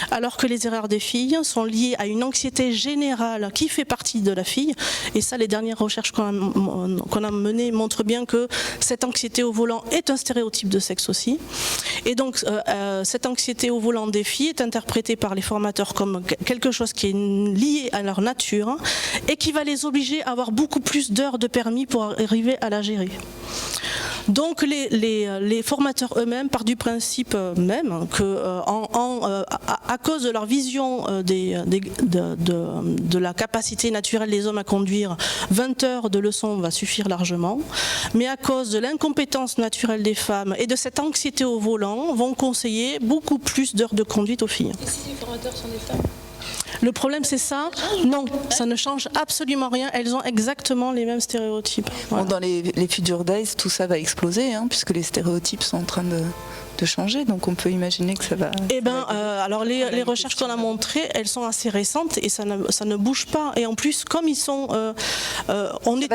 alors que les erreurs des filles sont liées à une anxiété générale qui fait partie de la fille. Et ça, les dernières recherches qu'on a menées montrent bien que cette anxiété au volant est un stéréotype de sexe aussi. Et donc, cette anxiété au volant des filles est interprétée par les formateurs comme quelque chose qui est lié à leur nature et qui va les obliger à avoir beaucoup plus d'heures de permis pour arriver à la gérer. Donc les formateurs eux-mêmes partent du principe même que à cause de leur vision de la capacité naturelle des hommes à conduire, 20 heures de leçon va suffire largement, mais à cause de l'incompétence naturelle des femmes et de cette anxiété au volant, vont conseiller beaucoup plus d'heures de conduite aux filles.
Et si les formateurs sont des femmes ?
Le problème, c'est ça? Non, ça ne change absolument rien. Elles ont exactement les mêmes stéréotypes. Voilà.
Bon, dans les Future Days, tout ça va exploser, puisque les stéréotypes sont en train de changer, donc on peut imaginer que ça va...
Alors les recherches qu'on a montrées, elles sont assez récentes et ça ne bouge pas. Et en plus, comme ils sont... on est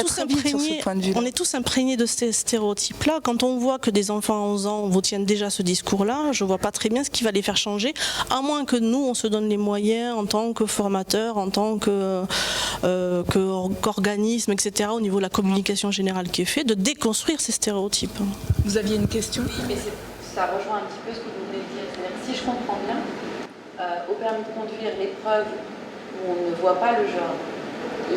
tous imprégnés de ces stéréotypes-là. Quand on voit que des enfants à 11 ans vous tiennent déjà ce discours-là, je ne vois pas très bien ce qui va les faire changer, à moins que nous, on se donne les moyens en tant que formateurs, en tant qu'organisme, etc., au niveau de la communication générale qui est fait, de déconstruire ces stéréotypes.
Vous aviez une question?
Oui, mais ça rejoint un petit peu ce que vous venez de dire. C'est-à-dire que si je comprends bien, au permis de conduire, l'épreuve où on ne voit pas le genre,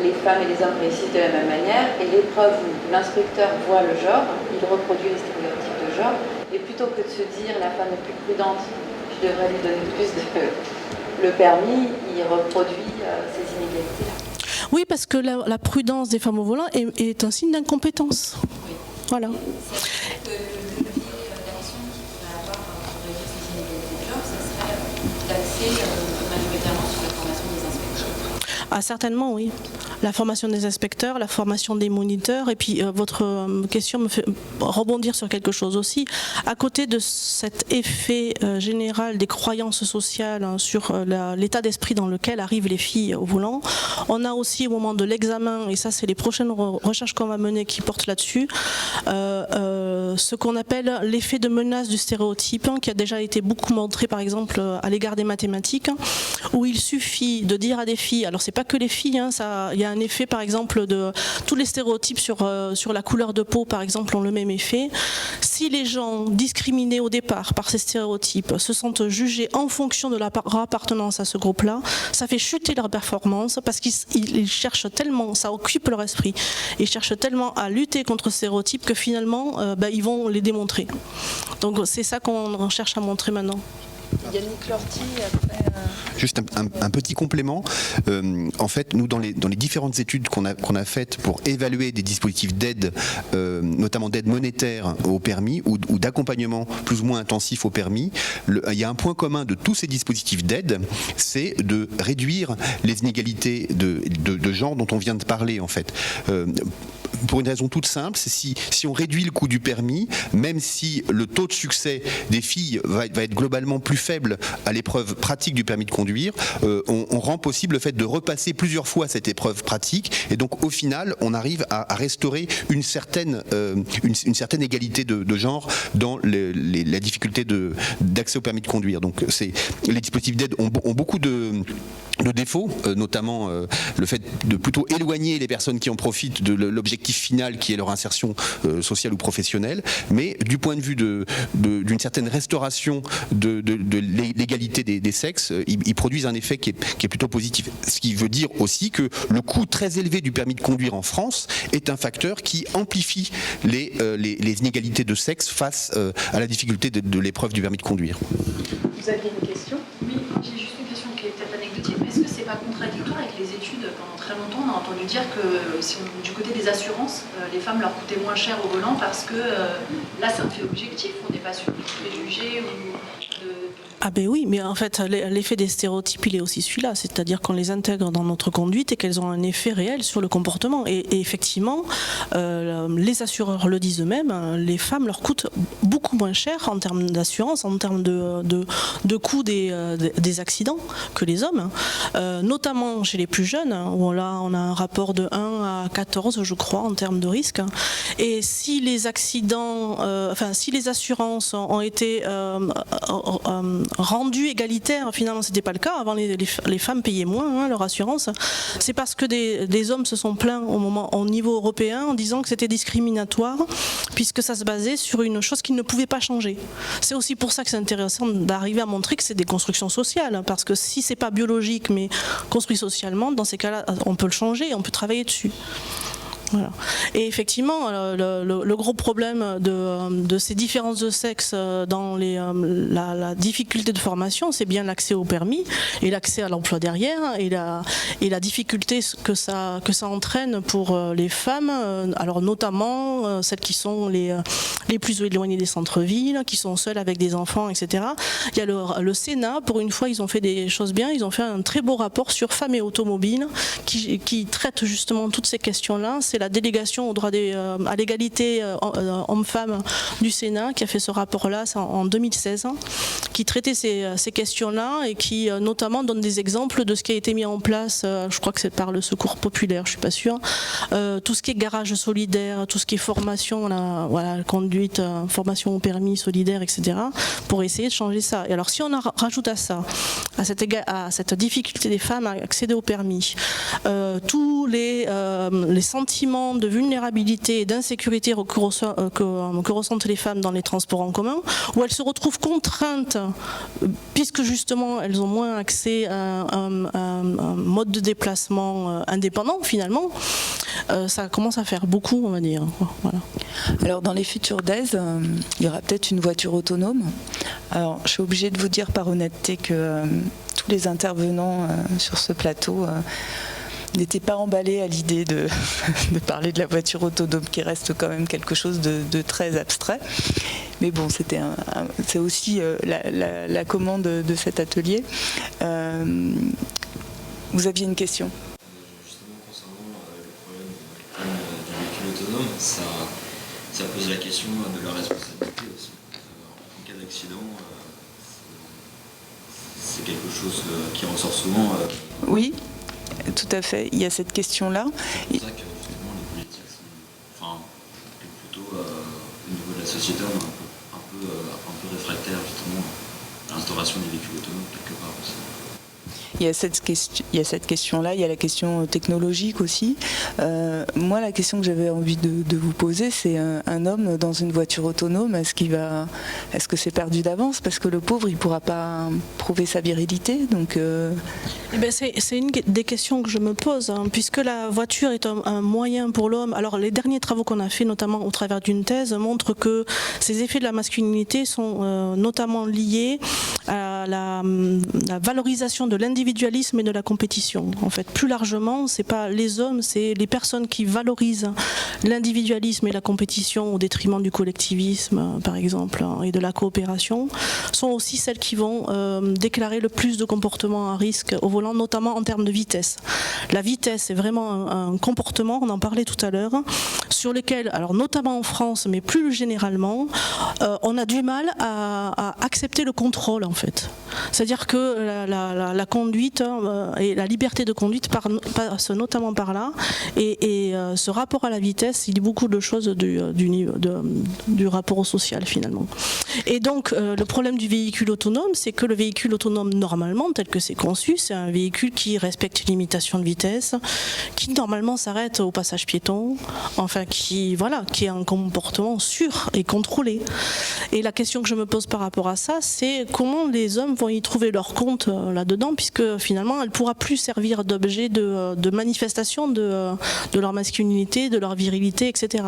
les femmes et les hommes réussissent de la même manière, et l'épreuve où l'inspecteur voit le genre, il reproduit les stéréotypes de genre, et plutôt que de se dire la femme est plus prudente, je devrais lui donner plus le permis, il reproduit ces inégalités-là.
Oui, parce que la prudence des femmes au volant est un signe d'incompétence.
Oui.
Voilà.
Majoritairement sur la formation des inspecteurs.
Ah, certainement, oui. La formation des inspecteurs, la formation des moniteurs, et puis votre question me fait rebondir sur quelque chose aussi. À côté de cet effet général des croyances sociales sur l'état d'esprit dans lequel arrivent les filles au volant, on a aussi au moment de l'examen, et ça c'est les prochaines recherches qu'on va mener qui portent là-dessus, ce qu'on appelle l'effet de menace du stéréotype, qui a déjà été beaucoup montré par exemple à l'égard des mathématiques, où il suffit de dire à des filles, alors c'est pas que les filles, il y a un effet par exemple de tous les stéréotypes sur la couleur de peau par exemple ont le même effet. Si les gens discriminés au départ par ces stéréotypes se sentent jugés en fonction de leur appartenance à ce groupe-là, ça fait chuter leur performance parce qu'ils cherchent tellement, ça occupe leur esprit, ils cherchent tellement à lutter contre ces stéréotypes que finalement ils vont les démontrer. Donc c'est ça qu'on cherche à montrer maintenant.
Yannick Lorty, après...
Juste un petit complément. En fait, nous, dans les différentes études qu'on a faites pour évaluer des dispositifs d'aide, notamment d'aide monétaire au permis ou d'accompagnement plus ou moins intensif au permis, il y a un point commun de tous ces dispositifs d'aide, c'est de réduire les inégalités de genre dont on vient de parler, en fait. Pour une raison toute simple, c'est si on réduit le coût du permis, même si le taux de succès des filles va être globalement plus faible à l'épreuve pratique du permis de conduire, on rend possible le fait de repasser plusieurs fois cette épreuve pratique, et donc au final on arrive à restaurer une certaine égalité de genre dans la difficulté d'accès au permis de conduire. Donc les dispositifs d'aide ont beaucoup de défauts, notamment le fait de plutôt éloigner les personnes qui en profitent de l'objectif final qui est leur insertion sociale ou professionnelle, mais du point de vue d'une certaine restauration de l'égalité des sexes, ils produisent un effet qui est plutôt positif. Ce qui veut dire aussi que le coût très élevé du permis de conduire en France est un facteur qui amplifie les inégalités de sexe face à la difficulté de l'épreuve du permis de conduire.
Vous aviez une question?
Oui, j'ai juste une question qui est peut-être anecdotique, mais est-ce que c'est pas contradictoire avec les études? Pendant très longtemps, on a entendu dire que du côté des assurances, les femmes leur coûtaient moins cher au volant parce que là, c'est un fait objectif, on n'est pas sur des préjugés ou
Ah ben oui, mais en fait l'effet des stéréotypes il est aussi celui-là, c'est-à-dire qu'on les intègre dans notre conduite et qu'elles ont un effet réel sur le comportement. Et effectivement, les assureurs le disent eux-mêmes, les femmes leur coûtent beaucoup moins cher en termes d'assurance, en termes de coût des accidents que les hommes, notamment chez les plus jeunes, où là on a un rapport de 1 à 14 je crois en termes de risque. Et si les accidents, si les assurances ont été rendu égalitaire, finalement c'était pas le cas. Avant les femmes payaient moins leur assurance. C'est parce que des hommes se sont plaints au niveau européen en disant que c'était discriminatoire puisque ça se basait sur une chose qu'ils ne pouvaient pas changer. C'est aussi pour ça que c'est intéressant d'arriver à montrer que c'est des constructions sociales, parce que si c'est pas biologique mais construit socialement, dans ces cas-là on peut le changer, on peut travailler dessus. Voilà. Et effectivement, le gros problème de ces différences de sexe dans la difficulté de formation, c'est bien l'accès au permis et l'accès à l'emploi derrière, et la difficulté que ça entraîne pour les femmes, alors notamment celles qui sont les plus éloignées des centres-villes, qui sont seules avec des enfants, etc. Il y a le Sénat, pour une fois, ils ont fait des choses bien, ils ont fait un très beau rapport sur femmes et automobiles qui traite justement toutes ces questions-là. C'est la délégation au droit à l'égalité hommes-femmes du Sénat qui a fait ce rapport-là en 2016, qui traitait ces questions-là et qui notamment donne des exemples de ce qui a été mis en place, je crois que c'est par le Secours populaire, je suis pas sûre, tout ce qui est garage solidaire, tout ce qui est formation, conduite, formation au permis solidaire, etc., pour essayer de changer ça. Et alors si on rajoute à ça, à cette difficulté des femmes à accéder au permis, tous les sentiments de vulnérabilité et d'insécurité que ressentent les femmes dans les transports en commun, où elles se retrouvent contraintes, puisque justement elles ont moins accès à un mode de déplacement indépendant finalement, ça commence à faire beaucoup, on va dire. Voilà.
Alors dans les futurs DES, il y aura peut-être une voiture autonome. Alors je suis obligée de vous dire par honnêteté que tous les intervenants sur ce plateau n'étaient pas emballés à l'idée de parler de la voiture autonome, qui reste quand même quelque chose de très abstrait. Mais bon, c'est aussi la commande de cet atelier. Vous aviez une question ?
Justement, concernant le problème du véhicule autonome, ça pose la question de la responsabilité aussi. En cas d'accident, c'est quelque chose qui ressort souvent.
Oui. Tout à fait, il y a cette question-là.
C'est pour ça que justement les politiques plutôt au niveau de la société, on est un peu réfractaire justement à l'instauration des véhicules autonomes quelque part aussi.
Il y a cette question-là, il y a la question technologique aussi. Moi, la question que j'avais envie de vous poser, c'est un homme dans une voiture autonome, est-ce que c'est perdu d'avance? Parce que le pauvre, il ne pourra pas prouver sa virilité. Donc,
c'est une des questions que je me pose, puisque la voiture est un moyen pour l'homme. Alors, les derniers travaux qu'on a fait, notamment au travers d'une thèse, montrent que ces effets de la masculinité sont notamment liés à la valorisation de l'individualisme et de la compétition. En fait, plus largement, c'est pas les hommes, c'est les personnes qui valorisent l'individualisme et la compétition au détriment du collectivisme, par exemple, et de la coopération, sont aussi celles qui vont déclarer le plus de comportements à risque au volant, notamment en termes de vitesse. La vitesse est vraiment un comportement, on en parlait tout à l'heure, sur lequel, alors notamment en France, mais plus généralement, on a du mal à accepter le contrôle, en fait. C'est-à-dire que la conduite et la liberté de conduite passe notamment par là, et ce rapport à la vitesse, il dit beaucoup de choses du rapport au social finalement. Et donc le problème du véhicule autonome, c'est que le véhicule autonome normalement, tel que c'est conçu, c'est un véhicule qui respecte une limitation de vitesse, qui normalement s'arrête au passage piéton, enfin qui a un comportement sûr et contrôlé. Et la question que je me pose par rapport à ça, c'est comment les hommes vont y trouver leur compte là-dedans, puisque finalement elle ne pourra plus servir d'objet de manifestation de leur masculinité, de leur virilité, etc.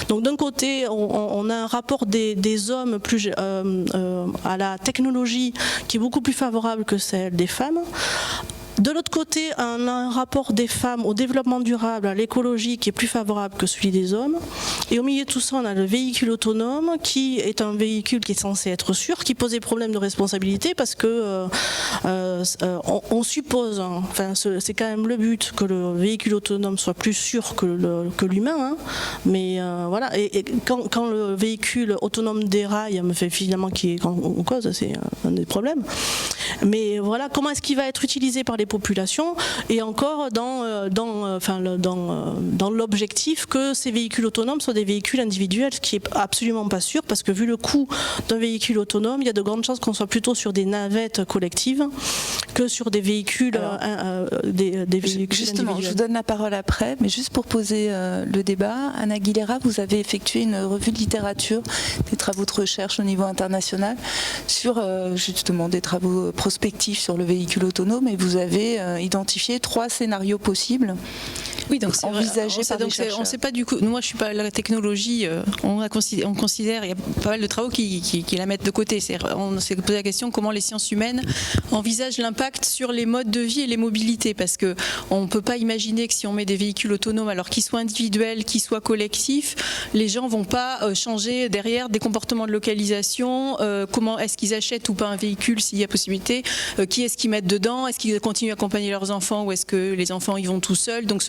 Donc d'un côté, on a un rapport des hommes plus à la technologie qui est beaucoup plus favorable que celle des femmes. de l'autre côté, on a un rapport des femmes au développement durable, à l'écologie, qui est plus favorable que celui des hommes. Et au milieu de tout ça, on a le véhicule autonome, qui est un véhicule qui est censé être sûr, qui pose des problèmes de responsabilité, parce que on suppose, enfin c'est quand même le but, que le véhicule autonome soit plus sûr que l'humain, hein. Mais voilà, et quand le véhicule autonome déraille, me fait finalement qui est en cause, c'est un des problèmes. Mais voilà, comment est-ce qu'il va être utilisé par les populations, et encore dans l'objectif que ces véhicules autonomes soient des véhicules individuels, ce qui est absolument pas sûr, parce que vu le coût d'un véhicule autonome, il y a de grandes chances qu'on soit plutôt sur des navettes collectives que sur des véhicules, des véhicules
justement,
individuels.
je vous donne la parole après, mais juste pour poser le débat, Anna Aguilera, vous avez effectué une revue de littérature, des travaux de recherche au niveau international sur justement des travaux prospectifs sur le véhicule autonome, et vous avez identifié 3 scénarios possibles.
Oui, donc c'est
envisagé par les chercheurs.
On ne sait pas du coup. Moi, je suis pas la technologie. On considère, il y a pas mal de travaux qui la mettent de côté. On s'est posé la question comment les sciences humaines envisagent l'impact sur les modes de vie et les mobilités, parce que on ne peut pas imaginer que si on met des véhicules autonomes, alors qu'ils soient individuels, qu'ils soient collectifs, les gens vont pas changer derrière des comportements de localisation. Comment est-ce qu'ils achètent ou pas un véhicule s'il y a possibilité, qui est-ce qu'ils mettent dedans, est-ce qu'ils continuent à accompagner leurs enfants ou est-ce que les enfants y vont tout seuls, donc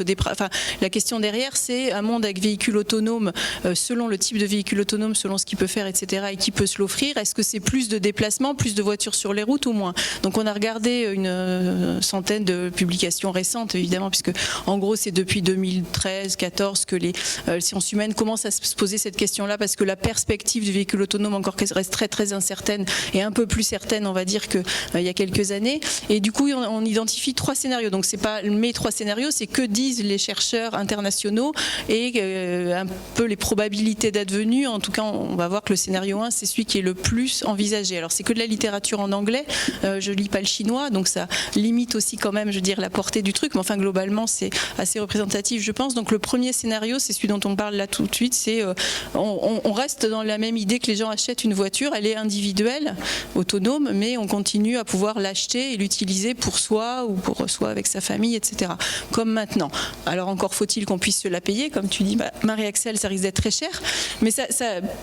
la question derrière, c'est un monde avec véhicule autonome, selon le type de véhicule autonome, selon ce qu'il peut faire, etc., et qui peut se l'offrir. Est-ce que c'est plus de déplacements, plus de voitures sur les routes ou moins? Donc on a regardé une centaine de publications récentes, évidemment, puisque en gros c'est depuis 2013-14 que les sciences humaines commencent à se poser cette question-là, parce que la perspective du véhicule autonome encore qu'elle reste très très incertaine, et un peu plus certaine, on va dire, qu'il y a quelques années. Et du coup, on identifie 3 scénarios. Donc c'est pas mes 3 scénarios, c'est que disent les chercheurs internationaux et un peu les probabilités d'advenue. En tout cas, on va voir que le scénario 1, c'est celui qui est le plus envisagé. Alors c'est que de la littérature en anglais, je lis pas le chinois, donc ça limite aussi quand même, je veux dire, la portée du truc, mais enfin globalement c'est assez représentatif, je pense. Donc le premier scénario, c'est celui dont on parle là tout de suite, c'est on reste dans la même idée que les gens achètent une voiture, elle est individuelle, autonome, mais on continue à pouvoir l'acheter et l'utiliser pour soi ou pour soi avec sa famille, etc. Comme maintenant. Alors encore faut-il qu'on puisse se la payer, comme tu dis, Marie-Axel, ça risque d'être très cher, mais ça,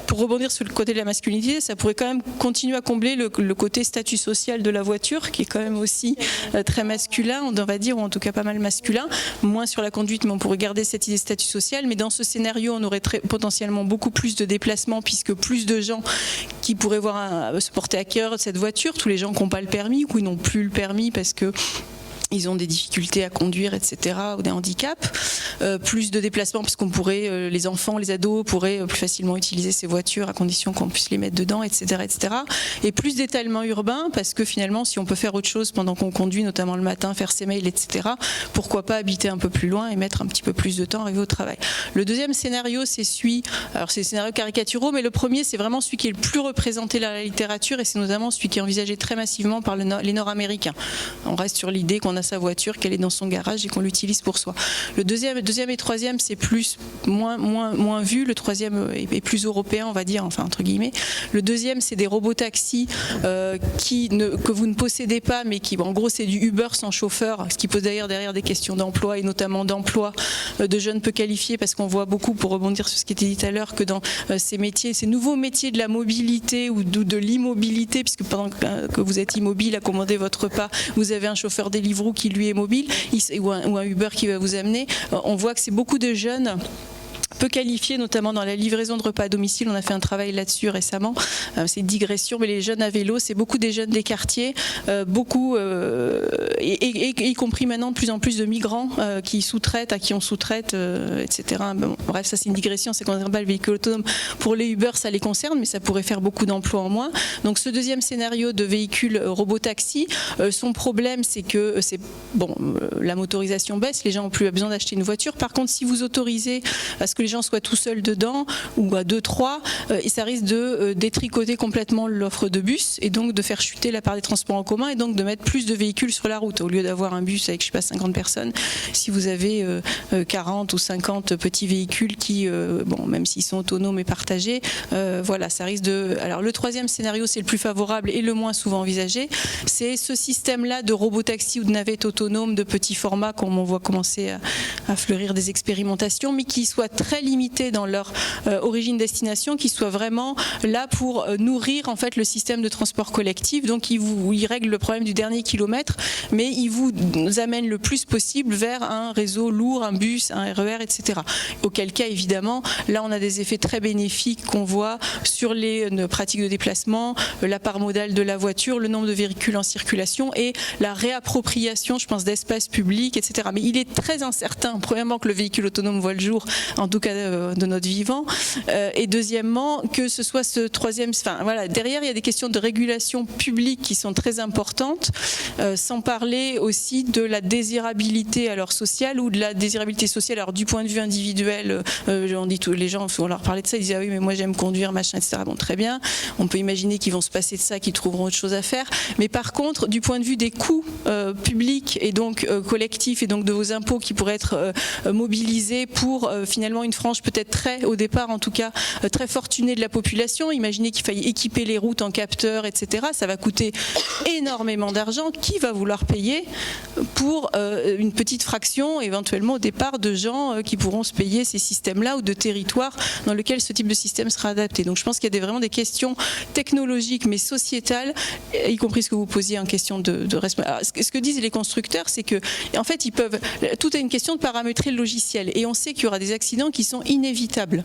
pour rebondir sur le côté de la masculinité, ça pourrait quand même continuer à combler le côté statut social de la voiture, qui est quand même aussi très masculin, on va dire, ou en tout cas pas mal masculin, moins sur la conduite, mais on pourrait garder cette idée de statut social. Mais dans ce scénario, on aurait potentiellement beaucoup plus de déplacements, puisque plus de gens qui pourraient se porter à cœur cette voiture, tous les gens qui n'ont pas le permis ou qui n'ont plus le permis parce que ils ont des difficultés à conduire, etc., ou des handicaps, plus de déplacements parce qu'on pourrait, les enfants, les ados pourraient plus facilement utiliser ces voitures à condition qu'on puisse les mettre dedans, etc., etc. Et plus d'étalement urbain parce que finalement, si on peut faire autre chose pendant qu'on conduit, notamment le matin, faire ses mails, etc., pourquoi pas habiter un peu plus loin et mettre un petit peu plus de temps à arriver au travail. Le deuxième scénario, c'est celui, alors c'est des scénarios caricaturaux, mais le premier, c'est vraiment celui qui est le plus représenté dans la littérature, et c'est notamment celui qui est envisagé très massivement par les Nord-Américains. On reste sur l'idée qu'on a sa voiture, qu'elle est dans son garage et qu'on l'utilise pour soi. Le deuxième et troisième, c'est moins vu. Le troisième est plus européen, on va dire, enfin entre guillemets. Le deuxième, c'est des robots taxis que vous ne possédez pas, mais qui, en gros, c'est du Uber sans chauffeur, ce qui pose d'ailleurs derrière des questions d'emploi, et notamment d'emploi de jeunes peu qualifiés, parce qu'on voit beaucoup, pour rebondir sur ce qui était dit tout à l'heure, que dans ces métiers, ces nouveaux métiers de la mobilité ou de l'immobilité, puisque pendant que vous êtes immobile à commander votre repas, vous avez un chauffeur Deliveroo qui lui est mobile, ou un Uber qui va vous amener. On voit que c'est beaucoup de jeunes peu qualifiés, notamment dans la livraison de repas à domicile. On a fait un travail là-dessus récemment. C'est une digression, mais les jeunes à vélo, c'est beaucoup des jeunes des quartiers, y compris maintenant de plus en plus de migrants qui sous-traitent, à qui on sous-traite, etc. Bon, bref, ça c'est une digression, c'est qu'on ne concerne pas le véhicule autonome. Pour les Uber, ça les concerne, mais ça pourrait faire beaucoup d'emplois en moins. Donc ce deuxième scénario de véhicule robot-taxi, son problème, c'est que la motorisation baisse, les gens n'ont plus besoin d'acheter une voiture. Par contre, si vous autorisez à ce que les gens soient tout seuls dedans ou à 2-3, et ça risque de détricoter complètement l'offre de bus et donc de faire chuter la part des transports en commun et donc de mettre plus de véhicules sur la route. Au lieu d'avoir un bus avec, je sais pas, 50 personnes, si vous avez 40 ou 50 petits véhicules qui, bon, même s'ils sont autonomes et partagés, voilà, ça risque de... Alors le troisième scénario, c'est le plus favorable et le moins souvent envisagé, c'est ce système-là de robotaxi ou de navettes autonomes de petit format, comme on voit commencer à fleurir des expérimentations, mais qui soient très limitées dans leur origine-destination, qui soient vraiment là pour nourrir en fait le système de transport collectif. Donc ils règlent le problème du dernier kilomètre, mais ils vous amènent le plus possible vers un réseau lourd, un bus, un RER, etc. Auquel cas, évidemment, là on a des effets très bénéfiques qu'on voit sur les pratiques de déplacement, la part modale de la voiture, le nombre de véhicules en circulation et la réappropriation, je pense, d'espaces publics, etc. Mais il est très incertain, premièrement, que le véhicule autonome voit le jour, en tout cas de notre vivant, et deuxièmement, que ce soit ce troisième... Enfin, voilà, derrière, il y a des questions de régulation publique qui sont très importantes, sans parler aussi de la désirabilité alors sociale ou de la désirabilité sociale alors du point de vue individuel. On dit les gens, on leur parlait de ça, ils disaient ah oui mais moi j'aime conduire machin, etc. Bon, très bien, on peut imaginer qu'ils vont se passer de ça, qu'ils trouveront autre chose à faire, mais par contre du point de vue des coûts publics et donc collectifs et donc de vos impôts qui pourraient être mobilisés pour finalement une frange peut-être très, au départ en tout cas, très fortunée de la population. Imaginez qu'il faille équiper les routes en capteurs, etc. Ça va coûter énormément d'argent. Qui va vouloir payer pour une petite fraction, éventuellement au départ, de gens qui pourront se payer ces systèmes-là ou de territoires dans lesquels ce type de système sera adapté. Donc je pense qu'il y a vraiment des questions technologiques mais sociétales, y compris ce que vous posiez en question de responsabilité. Ce que disent les constructeurs, c'est que en fait ils peuvent, tout est une question de paramétrer le logiciel et on sait qu'il y aura des accidents qui sont inévitables.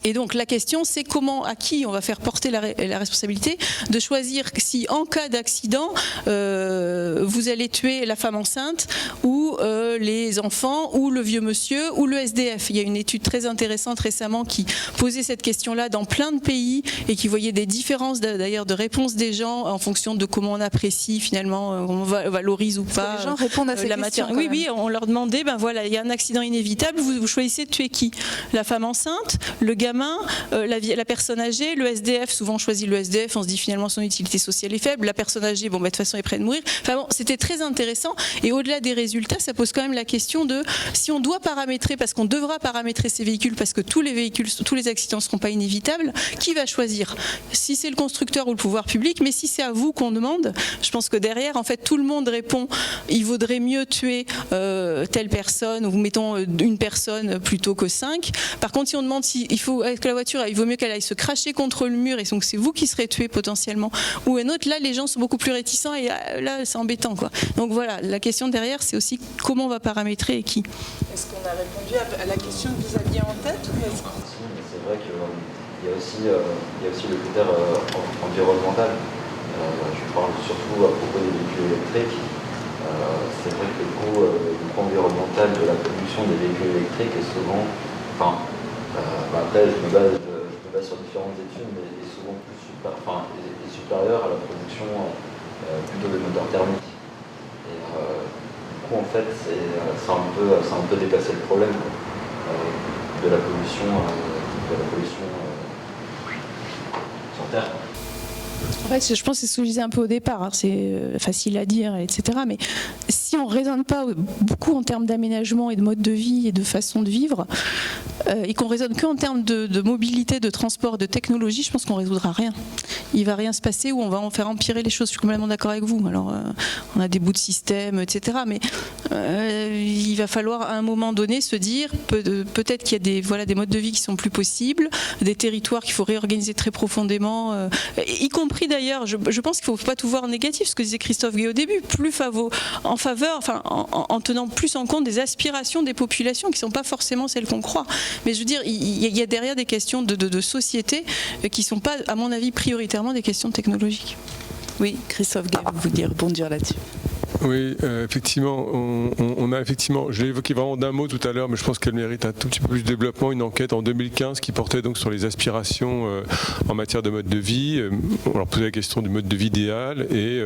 Et donc la question c'est comment, à qui on va faire porter la responsabilité de choisir si en cas d'accident vous allez tuer la femme enceinte ou les enfants ou le vieux monsieur ou le SDF. Il y a une étude très intéressante récemment qui posait cette question-là dans plein de pays et qui voyait des différences d'ailleurs de réponses des gens en fonction de comment on apprécie finalement, on valorise ou pas.
Les gens répondent à ces
la
questions.
matière. Oui, on leur demandait, ben voilà, il y a un accident inévitable, vous choisissez de tuer qui? La femme enceinte, le gamin, la personne âgée, le SDF, souvent on choisit le SDF, on se dit finalement son utilité sociale est faible, la personne âgée, bon, bah, de toute façon est prête de mourir. Enfin bon, c'était très intéressant et au-delà des résultats, ça pose quand même la question de si on doit paramétrer, parce qu'on devra paramétrer ces véhicules, parce que tous les véhicules, tous les accidents ne seront pas inévitables, qui va choisir? Si c'est le constructeur ou le pouvoir public, mais si c'est à vous qu'on demande, je pense que derrière, en fait, tout le monde répond, il vaudrait mieux tuer telle personne, ou mettons une personne plutôt que 5. Par contre, si on demande si il faut que la voiture, il vaut mieux qu'elle aille se cracher contre le mur et donc c'est vous qui serez tué potentiellement ou un autre, là les gens sont beaucoup plus réticents et là c'est embêtant quoi. Donc voilà, la question derrière c'est aussi comment on va paramétrer et qui.
Est-ce qu'on a répondu à la question que vous aviez en tête ou est-ce...
C'est vrai qu'il y a aussi le critère environnemental. Je parle surtout à propos des véhicules électriques. C'est vrai que le coût environnemental de la production des véhicules électriques est souvent, après je me base sur différentes études, mais est souvent est supérieur à la production plutôt de moteurs thermiques. Et du coup en fait ça a un peu dépassé le problème de la pollution sur Terre.
En fait, je pense que c'est ce que je disais un peu au départ, hein, c'est facile à dire, etc. Mais si on ne raisonne pas beaucoup en termes d'aménagement et de mode de vie et de façon de vivre, et qu'on raisonne que en termes de mobilité, de transport, de technologie, je pense qu'on ne résoudra rien. Il ne va rien se passer ou on va en faire empirer les choses. Je suis complètement d'accord avec vous. Alors, on a des bouts de système, etc. Mais il va falloir à un moment donné se dire peut-être qu'il y a des modes de vie qui sont plus possibles, des territoires qu'il faut réorganiser très profondément, y compris d'ailleurs, je pense qu'il ne faut pas tout voir en négatif, ce que disait Christophe Gué au début, en tenant plus en compte des aspirations des populations qui ne sont pas forcément celles qu'on croit. Mais je veux dire, il y a derrière des questions de société qui ne sont pas, à mon avis, prioritairement des questions technologiques.
Oui, Christophe Gué, vous vouliez rebondir là-dessus.
Oui, effectivement, on a effectivement, je l'ai évoqué vraiment d'un mot tout à l'heure, mais je pense qu'elle mérite un tout petit peu plus de développement, une enquête en 2015 qui portait donc sur les aspirations en matière de mode de vie. On leur posait la question du mode de vie idéal et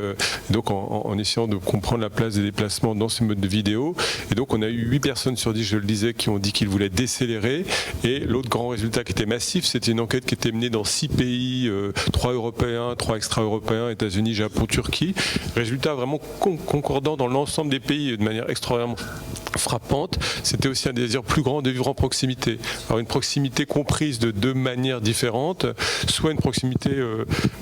donc en essayant de comprendre la place des déplacements dans ce mode de vie idéaux. Et donc on a eu 8 personnes sur 10, je le disais, qui ont dit qu'ils voulaient décélérer. Et l'autre grand résultat qui était massif, c'était une enquête qui était menée dans 6 pays, 3 européens, 3 extra-européens, États-Unis, Japon, Turquie. Résultat vraiment concordant dans l'ensemble des pays de manière extraordinairement frappante. C'était aussi un désir plus grand de vivre en proximité. Alors une proximité comprise de 2 manières différentes, soit une proximité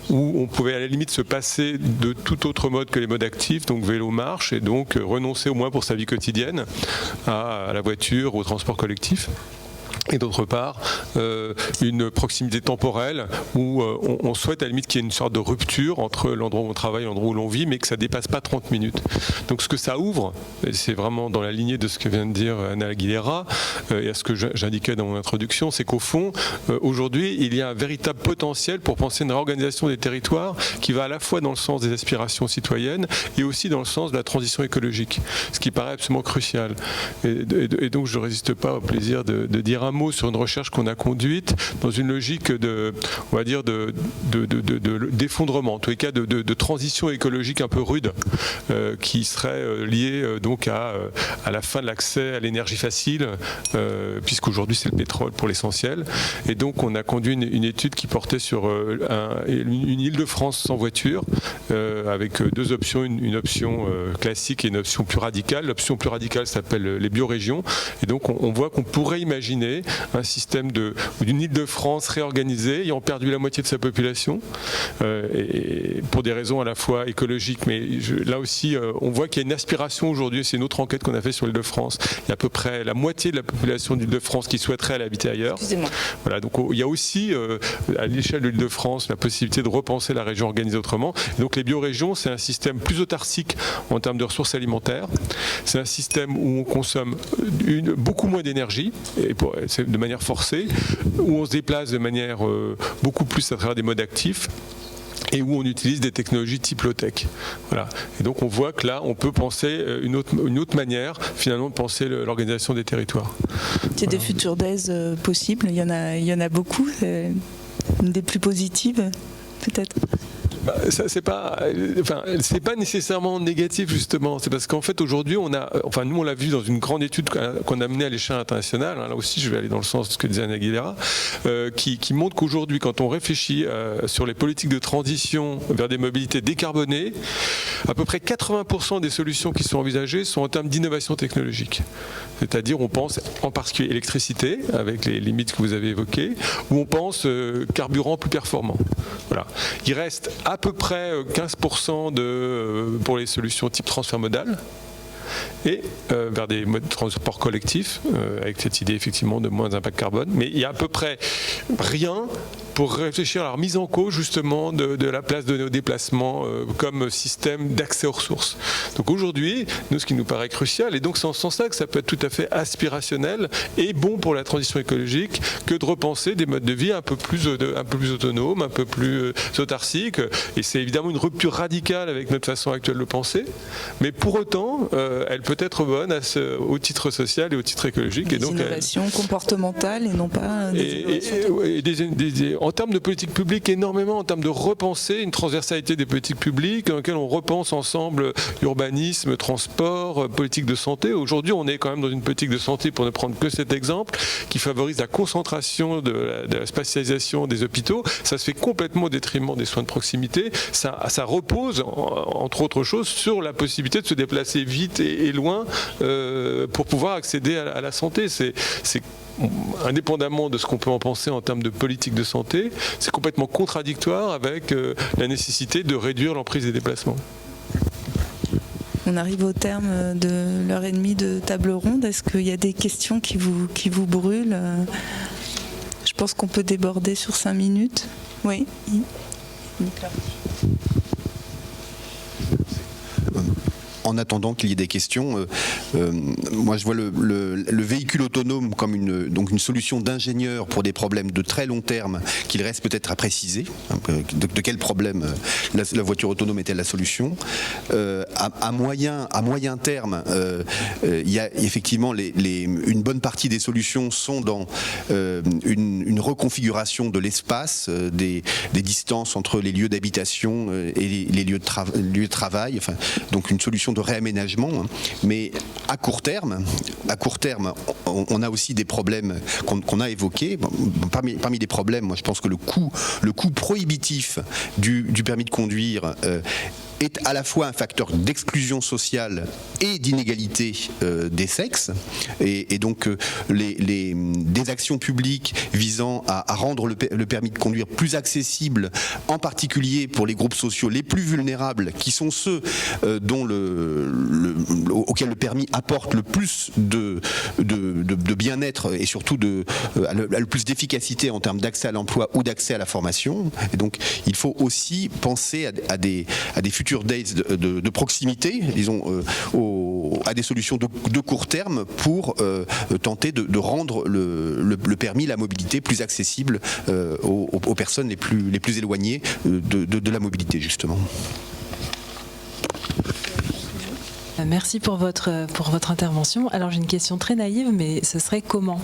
où on pouvait à la limite se passer de tout autre mode que les modes actifs, donc vélo, marche, et donc renoncer au moins pour sa vie quotidienne à la voiture, au transport collectif. Et d'autre part, une proximité temporelle où on souhaite à la limite qu'il y ait une sorte de rupture entre l'endroit où on travaille et l'endroit où l'on vit, mais que ça ne dépasse pas 30 minutes. Donc ce que ça ouvre, et c'est vraiment dans la lignée de ce que vient de dire Anna Aguilera, et à ce que j'indiquais dans mon introduction, c'est qu'au fond, aujourd'hui, il y a un véritable potentiel pour penser une réorganisation des territoires qui va à la fois dans le sens des aspirations citoyennes et aussi dans le sens de la transition écologique, ce qui paraît absolument crucial. Et donc je ne résiste pas au plaisir de dire un mot sur une recherche qu'on a conduite dans une logique on va dire d'effondrement, en tous les cas de transition écologique un peu rude, qui serait liée donc à la fin de l'accès à l'énergie facile, puisqu'aujourd'hui c'est le pétrole pour l'essentiel. Et donc on a conduit une étude qui portait sur une Île-de-France sans voiture, avec 2 options, une option classique et une option plus radicale. L'option plus radicale s'appelle les biorégions, et donc on voit qu'on pourrait imaginer un système d'une Île-de-France réorganisée, ayant perdu la moitié de sa population, et pour des raisons à la fois écologiques, mais là aussi on voit qu'il y a une aspiration aujourd'hui, c'est une autre enquête qu'on a fait sur l'Île-de-France, il y a à peu près la moitié de la population d'Île-de-France qui souhaiterait aller habiter ailleurs.
Excusez-moi.
Voilà, donc il y a aussi à l'échelle de l'Île-de-France la possibilité de repenser la région organisée autrement. Et donc les biorégions, c'est un système plus autarcique en termes de ressources alimentaires, c'est un système où on consomme beaucoup moins d'énergie, et de manière forcée, où on se déplace de manière beaucoup plus à travers des modes actifs et où on utilise des technologies type low-tech. Voilà. Et donc on voit que là, on peut penser une autre manière, finalement, de penser l'organisation des territoires.
C'est des futures DAES possibles, il y en a beaucoup, une des plus positives, peut-être.
C'est pas nécessairement négatif, justement. C'est parce qu'en fait aujourd'hui nous on l'a vu dans une grande étude qu'on a menée à l'échelle internationale. Là aussi je vais aller dans le sens de ce que disait Anna Aguilera, qui montre qu'aujourd'hui quand on réfléchit sur les politiques de transition vers des mobilités décarbonées, à peu près 80% des solutions qui sont envisagées sont en termes d'innovation technologique. C'est-à-dire on pense en particulier électricité avec les limites que vous avez évoquées, ou on pense carburant plus performant. Voilà. Il reste à peu près 15% pour les solutions type transfert modal et vers des modes de transport collectif, avec cette idée effectivement de moins d'impact carbone. Mais il y a à peu près rien pour réfléchir à la remise en cause justement de la place de nos déplacements comme système d'accès aux ressources. Donc aujourd'hui, nous, ce qui nous paraît crucial, et donc c'est en ce sens-là que ça peut être tout à fait aspirationnel et bon pour la transition écologique que de repenser des modes de vie un peu plus autonomes, un peu plus autarciques. Et c'est évidemment une rupture radicale avec notre façon actuelle de penser, mais pour autant, elle peut être bonne au titre social et au titre écologique.
Des innovations comportementales et non pas
en termes de politique publique, énormément en termes de repenser une transversalité des politiques publiques dans lesquelles on repense ensemble urbanisme, transport, politique de santé. Aujourd'hui, on est quand même dans une politique de santé, pour ne prendre que cet exemple, qui favorise la concentration de la spatialisation des hôpitaux. Ça se fait complètement au détriment des soins de proximité. Ça repose, entre autres choses, sur la possibilité de se déplacer vite et loin pour pouvoir accéder à la santé. C'est indépendamment de ce qu'on peut en penser en termes de politique de santé, c'est complètement contradictoire avec la nécessité de réduire l'emprise des déplacements.
On arrive au terme de l'heure et demie de table ronde. Est-ce qu'il y a des questions qui vous brûlent ? Je pense qu'on peut déborder sur 5 minutes. Oui.
en attendant qu'il y ait des questions, moi je vois le véhicule autonome comme une solution d'ingénieur pour des problèmes de très long terme qu'il reste peut-être à préciser. De quel problème la voiture autonome est-elle la solution? À moyen terme, il y a effectivement une bonne partie des solutions sont dans une reconfiguration de l'espace, des distances entre les lieux d'habitation et les lieux de travail, enfin, donc une solution de réaménagement. Mais à court terme, on a aussi des problèmes qu'on a évoqués. Parmi les problèmes, moi je pense que le coût prohibitif du permis de conduire est à la fois un facteur d'exclusion sociale et d'inégalité des sexes, et donc des actions publiques visant à rendre le permis de conduire plus accessible, en particulier pour les groupes sociaux les plus vulnérables, qui sont ceux auxquels le permis apporte le plus de bien-être et surtout le plus d'efficacité en termes d'accès à l'emploi ou d'accès à la formation. Et donc il faut aussi penser à des futurs days de proximité, disons, à des solutions de court terme pour tenter de rendre le permis, la mobilité plus accessible aux personnes les plus éloignées de la mobilité, justement.
Merci pour votre intervention. Alors j'ai une question très naïve, mais ce serait comment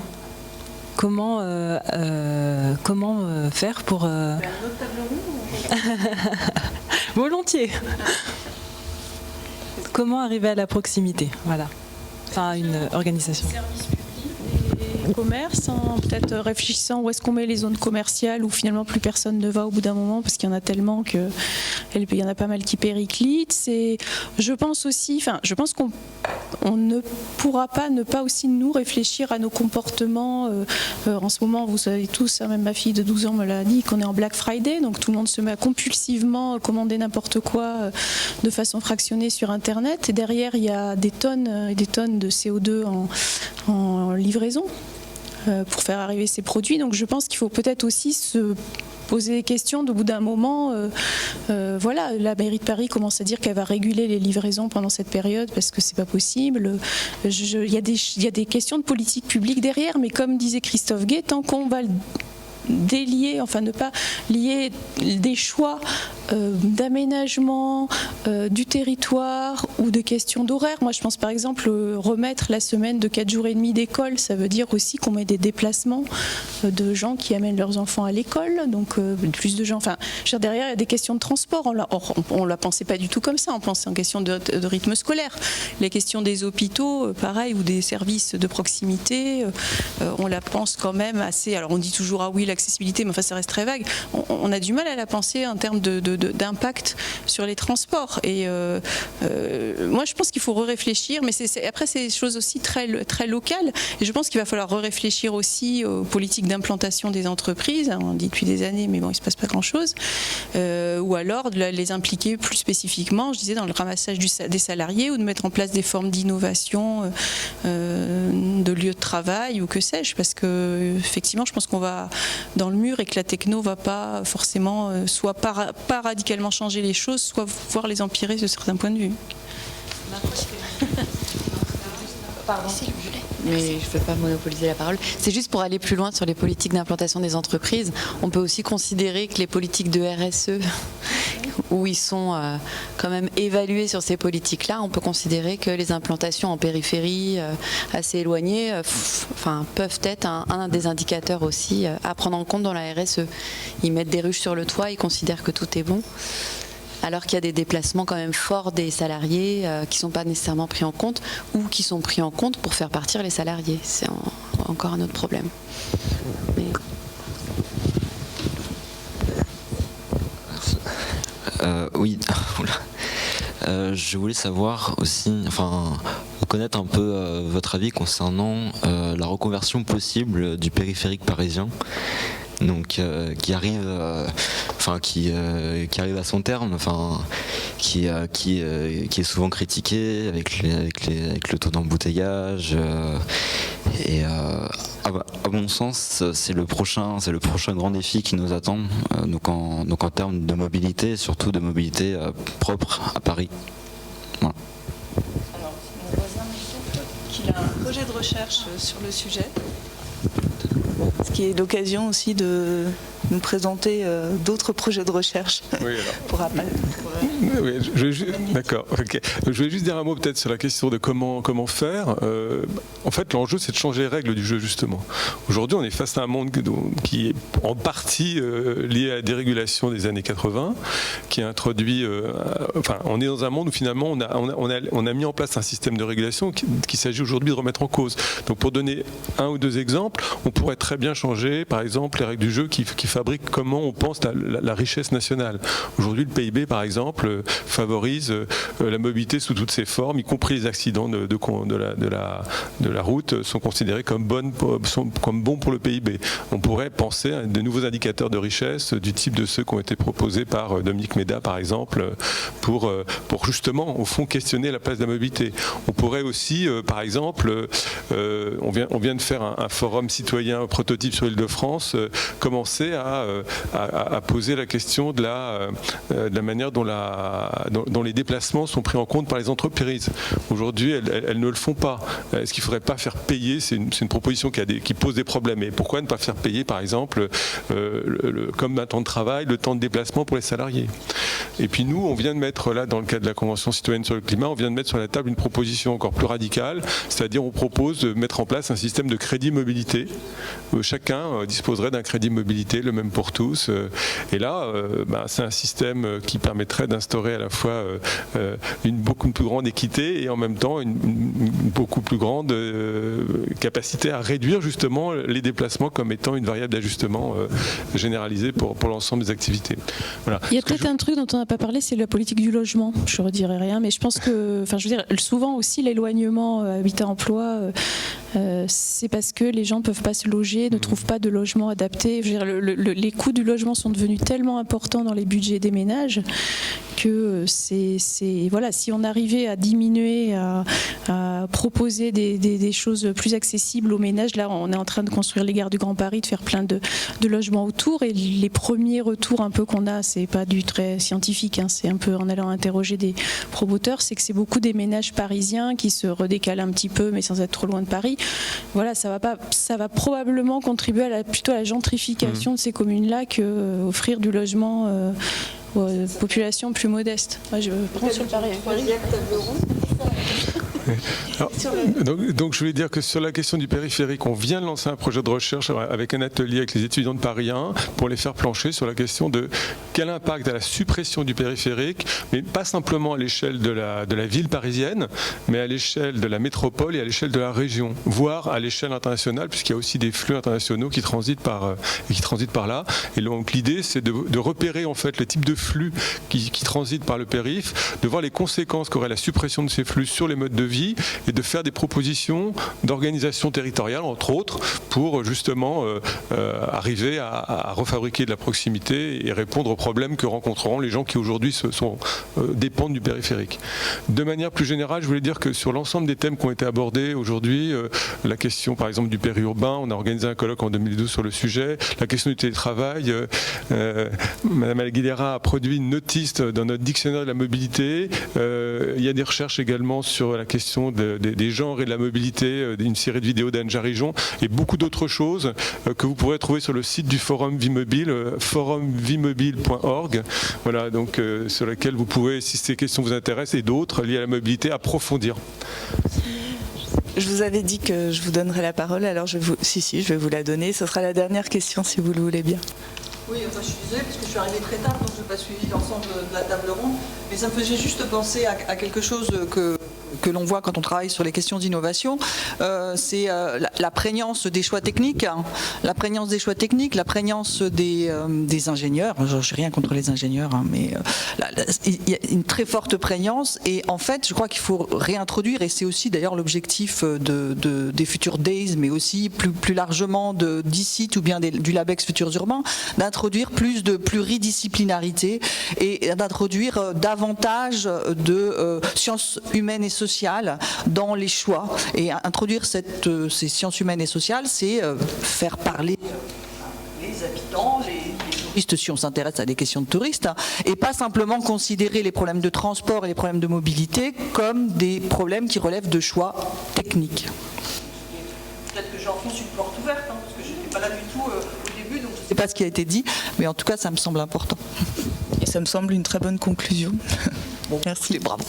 faire pour... Un autre table ronde Volontiers. Comment arriver à la proximité? Voilà. Enfin, une organisation.
Commerce, peut-être réfléchissant où est-ce qu'on met les zones commerciales où finalement plus personne ne va au bout d'un moment parce qu'il y en a tellement qu'il y en a pas mal qui périclitent. Je pense qu'on ne pourra pas ne pas aussi nous réfléchir à nos comportements. En ce moment, vous savez tous, même ma fille de 12 ans me l'a dit, qu'on est en Black Friday, donc tout le monde se met à compulsivement commander n'importe quoi de façon fractionnée sur Internet, et derrière il y a des tonnes et des tonnes de CO2 en livraison pour faire arriver ces produits. Donc je pense qu'il faut peut-être aussi se poser des questions au bout d'un moment. Voilà, la mairie de Paris commence à dire qu'elle va réguler les livraisons pendant cette période parce que c'est pas possible. Il y a des questions de politique publique derrière, mais comme disait Christophe Gay, tant qu'on va délier, enfin ne pas lier des choix d'aménagement du territoire ou de questions d'horaire. Moi je pense par exemple remettre la semaine de 4 jours et demi d'école, ça veut dire aussi qu'on met des déplacements de gens qui amènent leurs enfants à l'école, donc plus de gens, enfin derrière il y a des questions de transport, on la pensait pas du tout comme ça, on pensait en question de rythme scolaire. Les questions des hôpitaux, pareil, ou des services de proximité, on la pense quand même assez, alors on dit toujours ah oui l'accessibilité, mais enfin ça reste très vague, on a du mal à la penser en termes d'impact sur les transports. Et moi je pense qu'il faut réfléchir, mais après c'est des choses aussi très, très locales, et je pense qu'il va falloir réfléchir aussi aux politiques d'implantation des entreprises, on dit depuis des années mais bon il se passe pas grand chose, ou alors de les impliquer plus spécifiquement, je disais, dans le ramassage des salariés, ou de mettre en place des formes d'innovation de lieux de travail ou que sais-je, parce que effectivement je pense qu'on va dans le mur et que la techno va pas forcément soit pas radicalement changer les choses, soit voir les empirer de certains points de vue.
Pardon, mais je ne veux pas monopoliser la parole. C'est juste pour aller plus loin sur les politiques d'implantation des entreprises. On peut aussi considérer que les politiques de RSE, où ils sont quand même évalués sur ces politiques-là, on peut considérer que les implantations en périphérie assez éloignées peuvent être un des indicateurs aussi à prendre en compte dans la RSE. Ils mettent des ruches sur le toit, ils considèrent que tout est bon, alors qu'il y a des déplacements quand même forts des salariés qui ne sont pas nécessairement pris en compte, ou qui sont pris en compte pour faire partir les salariés. C'est encore un autre problème. Mais...
Oui, je voulais savoir aussi, connaître un peu votre avis concernant la reconversion possible du périphérique parisien, donc qui arrive à son terme, qui est souvent critiqué avec le taux d'embouteillage, et à mon sens c'est le prochain grand défi qui nous attend, donc en termes de mobilité, surtout de mobilité propre à Paris. Voilà.
projet de recherche sur le sujet, ce qui est l'occasion aussi de nous présenter d'autres projets de recherche.
Oui, alors.
Oui,
d'accord. Okay. Je voulais juste dire un mot peut-être sur la question de comment faire. En fait, l'enjeu, c'est de changer les règles du jeu, justement. Aujourd'hui, on est face à un monde qui est en partie lié à la dérégulation des années 80, qui a introduit... on est dans un monde où finalement, on a mis en place un système de régulation qu'il s'agit aujourd'hui de remettre en cause. Donc, pour donner un ou deux exemples, on pourrait très bien changer, par exemple, les règles du jeu qui fabriquent comment on pense la richesse nationale. Aujourd'hui, le PIB, par exemple, favorise la mobilité sous toutes ses formes, y compris les accidents de la route sont considérés comme bons pour le PIB. On pourrait penser à de nouveaux indicateurs de richesse du type de ceux qui ont été proposés par Dominique Méda, par exemple, pour justement, au fond, questionner la place de la mobilité. On pourrait aussi, par exemple, on vient de faire un forum citoyen prototype sur l'Île-de-France, commencer à poser la question de la manière dont les déplacements sont pris en compte par les entreprises. Aujourd'hui, elles ne le font pas. Est-ce qu'il ne faudrait pas faire payer? C'est une proposition qui pose des problèmes. Et pourquoi ne pas faire payer, par exemple, comme un temps de travail, le temps de déplacement pour les salariés? Et puis nous, on vient de mettre là, dans le cadre de la Convention citoyenne sur le climat, on vient de mettre sur la table une proposition encore plus radicale, c'est-à-dire on propose de mettre en place un système de crédit mobilité. Chacun disposerait d'un crédit mobilité, le même pour tous. Et là, c'est un système qui permettrait d'instaurer à la fois une beaucoup plus grande équité et en même temps une beaucoup plus grande capacité à réduire justement les déplacements comme étant une variable d'ajustement généralisée pour l'ensemble des activités. Voilà.
Il y a peut-être un truc dont on n'a pas parlé, c'est la politique du logement. Je ne redirai rien, mais je pense que, souvent aussi l'éloignement habitat-emploi, c'est parce que les gens ne peuvent pas se loger, ne trouvent pas de logement adapté. Je veux dire, les coûts du logement sont devenus tellement importants dans les budgets des ménages que si on arrivait à diminuer, à proposer des choses plus accessibles aux ménages, là on est en train de construire les gares du Grand Paris, de faire plein de logements autour, et les premiers retours un peu qu'on a, c'est pas du très scientifique, c'est un peu en allant interroger des promoteurs, c'est que c'est beaucoup des ménages parisiens qui se redécalent un petit peu mais sans être trop loin de Paris. Voilà, ça va probablement contribuer plutôt à la gentrification de ces communes-là que offrir du logement aux populations plus modestes. Moi, je prends sur le Paris.
Donc je voulais dire que sur la question du périphérique, on vient de lancer un projet de recherche avec un atelier avec les étudiants de Paris 1 pour les faire plancher sur la question de quel impact a la suppression du périphérique, mais pas simplement à l'échelle de la ville parisienne, mais à l'échelle de la métropole et à l'échelle de la région, voire à l'échelle internationale, puisqu'il y a aussi des flux internationaux qui transitent par là. Et donc l'idée, c'est de repérer en fait le type de flux qui transitent par le périph', de voir les conséquences qu'aurait la suppression de ces flux sur les modes de vie et de faire des propositions d'organisation territoriale, entre autres, pour justement arriver à refabriquer de la proximité et répondre aux problèmes que rencontreront les gens qui aujourd'hui dépendent du périphérique. De manière plus générale, je voulais dire que sur l'ensemble des thèmes qui ont été abordés aujourd'hui, la question par exemple du périurbain, on a organisé un colloque en 2012 sur le sujet, la question du télétravail, Madame Aguilera a produit une notice dans notre dictionnaire de la mobilité, il y a des recherches également sur la question des genres et de la mobilité, une série de vidéos d'Anne Jarijon et beaucoup d'autres choses que vous pourrez trouver sur le site du Forum Vie Mobile, forumvimobile.org, voilà, donc sur laquelle vous pouvez, si ces questions vous intéressent et d'autres liées à la mobilité, approfondir.
Je vous avais dit que je vous donnerais la parole, alors je vais vous la donner. Ce sera la dernière question si vous le voulez bien.
Oui, enfin, je suis désolée parce que je suis arrivée très tard, donc je n'ai pas suivi l'ensemble de la table ronde, mais ça me faisait juste penser à quelque chose que l'on voit quand on travaille sur les questions d'innovation, c'est la prégnance des choix techniques, la prégnance des ingénieurs. Je n'ai rien contre les ingénieurs, mais il y a une très forte prégnance, et en fait, je crois qu'il faut réintroduire, et c'est aussi d'ailleurs l'objectif des Future Days, mais aussi plus largement d'ICIT ou bien du LabEx Futurs Urbains, d'introduire plus de pluridisciplinarité et d'introduire davantage de sciences humaines et sociales dans les choix. Et introduire ces sciences humaines et sociales, c'est faire parler les habitants, les touristes, si on s'intéresse à des questions de touristes, et pas simplement considérer les problèmes de transport et les problèmes de mobilité comme des problèmes qui relèvent de choix techniques. Peut-être que j'enfonce une porte ouverte, hein, parce que je n'étais pas là du tout au début, donc je ne sais pas ce qui a été dit, mais en tout cas, ça me semble important.
Et ça me semble une très bonne conclusion.
Bon,
merci.
Bravo.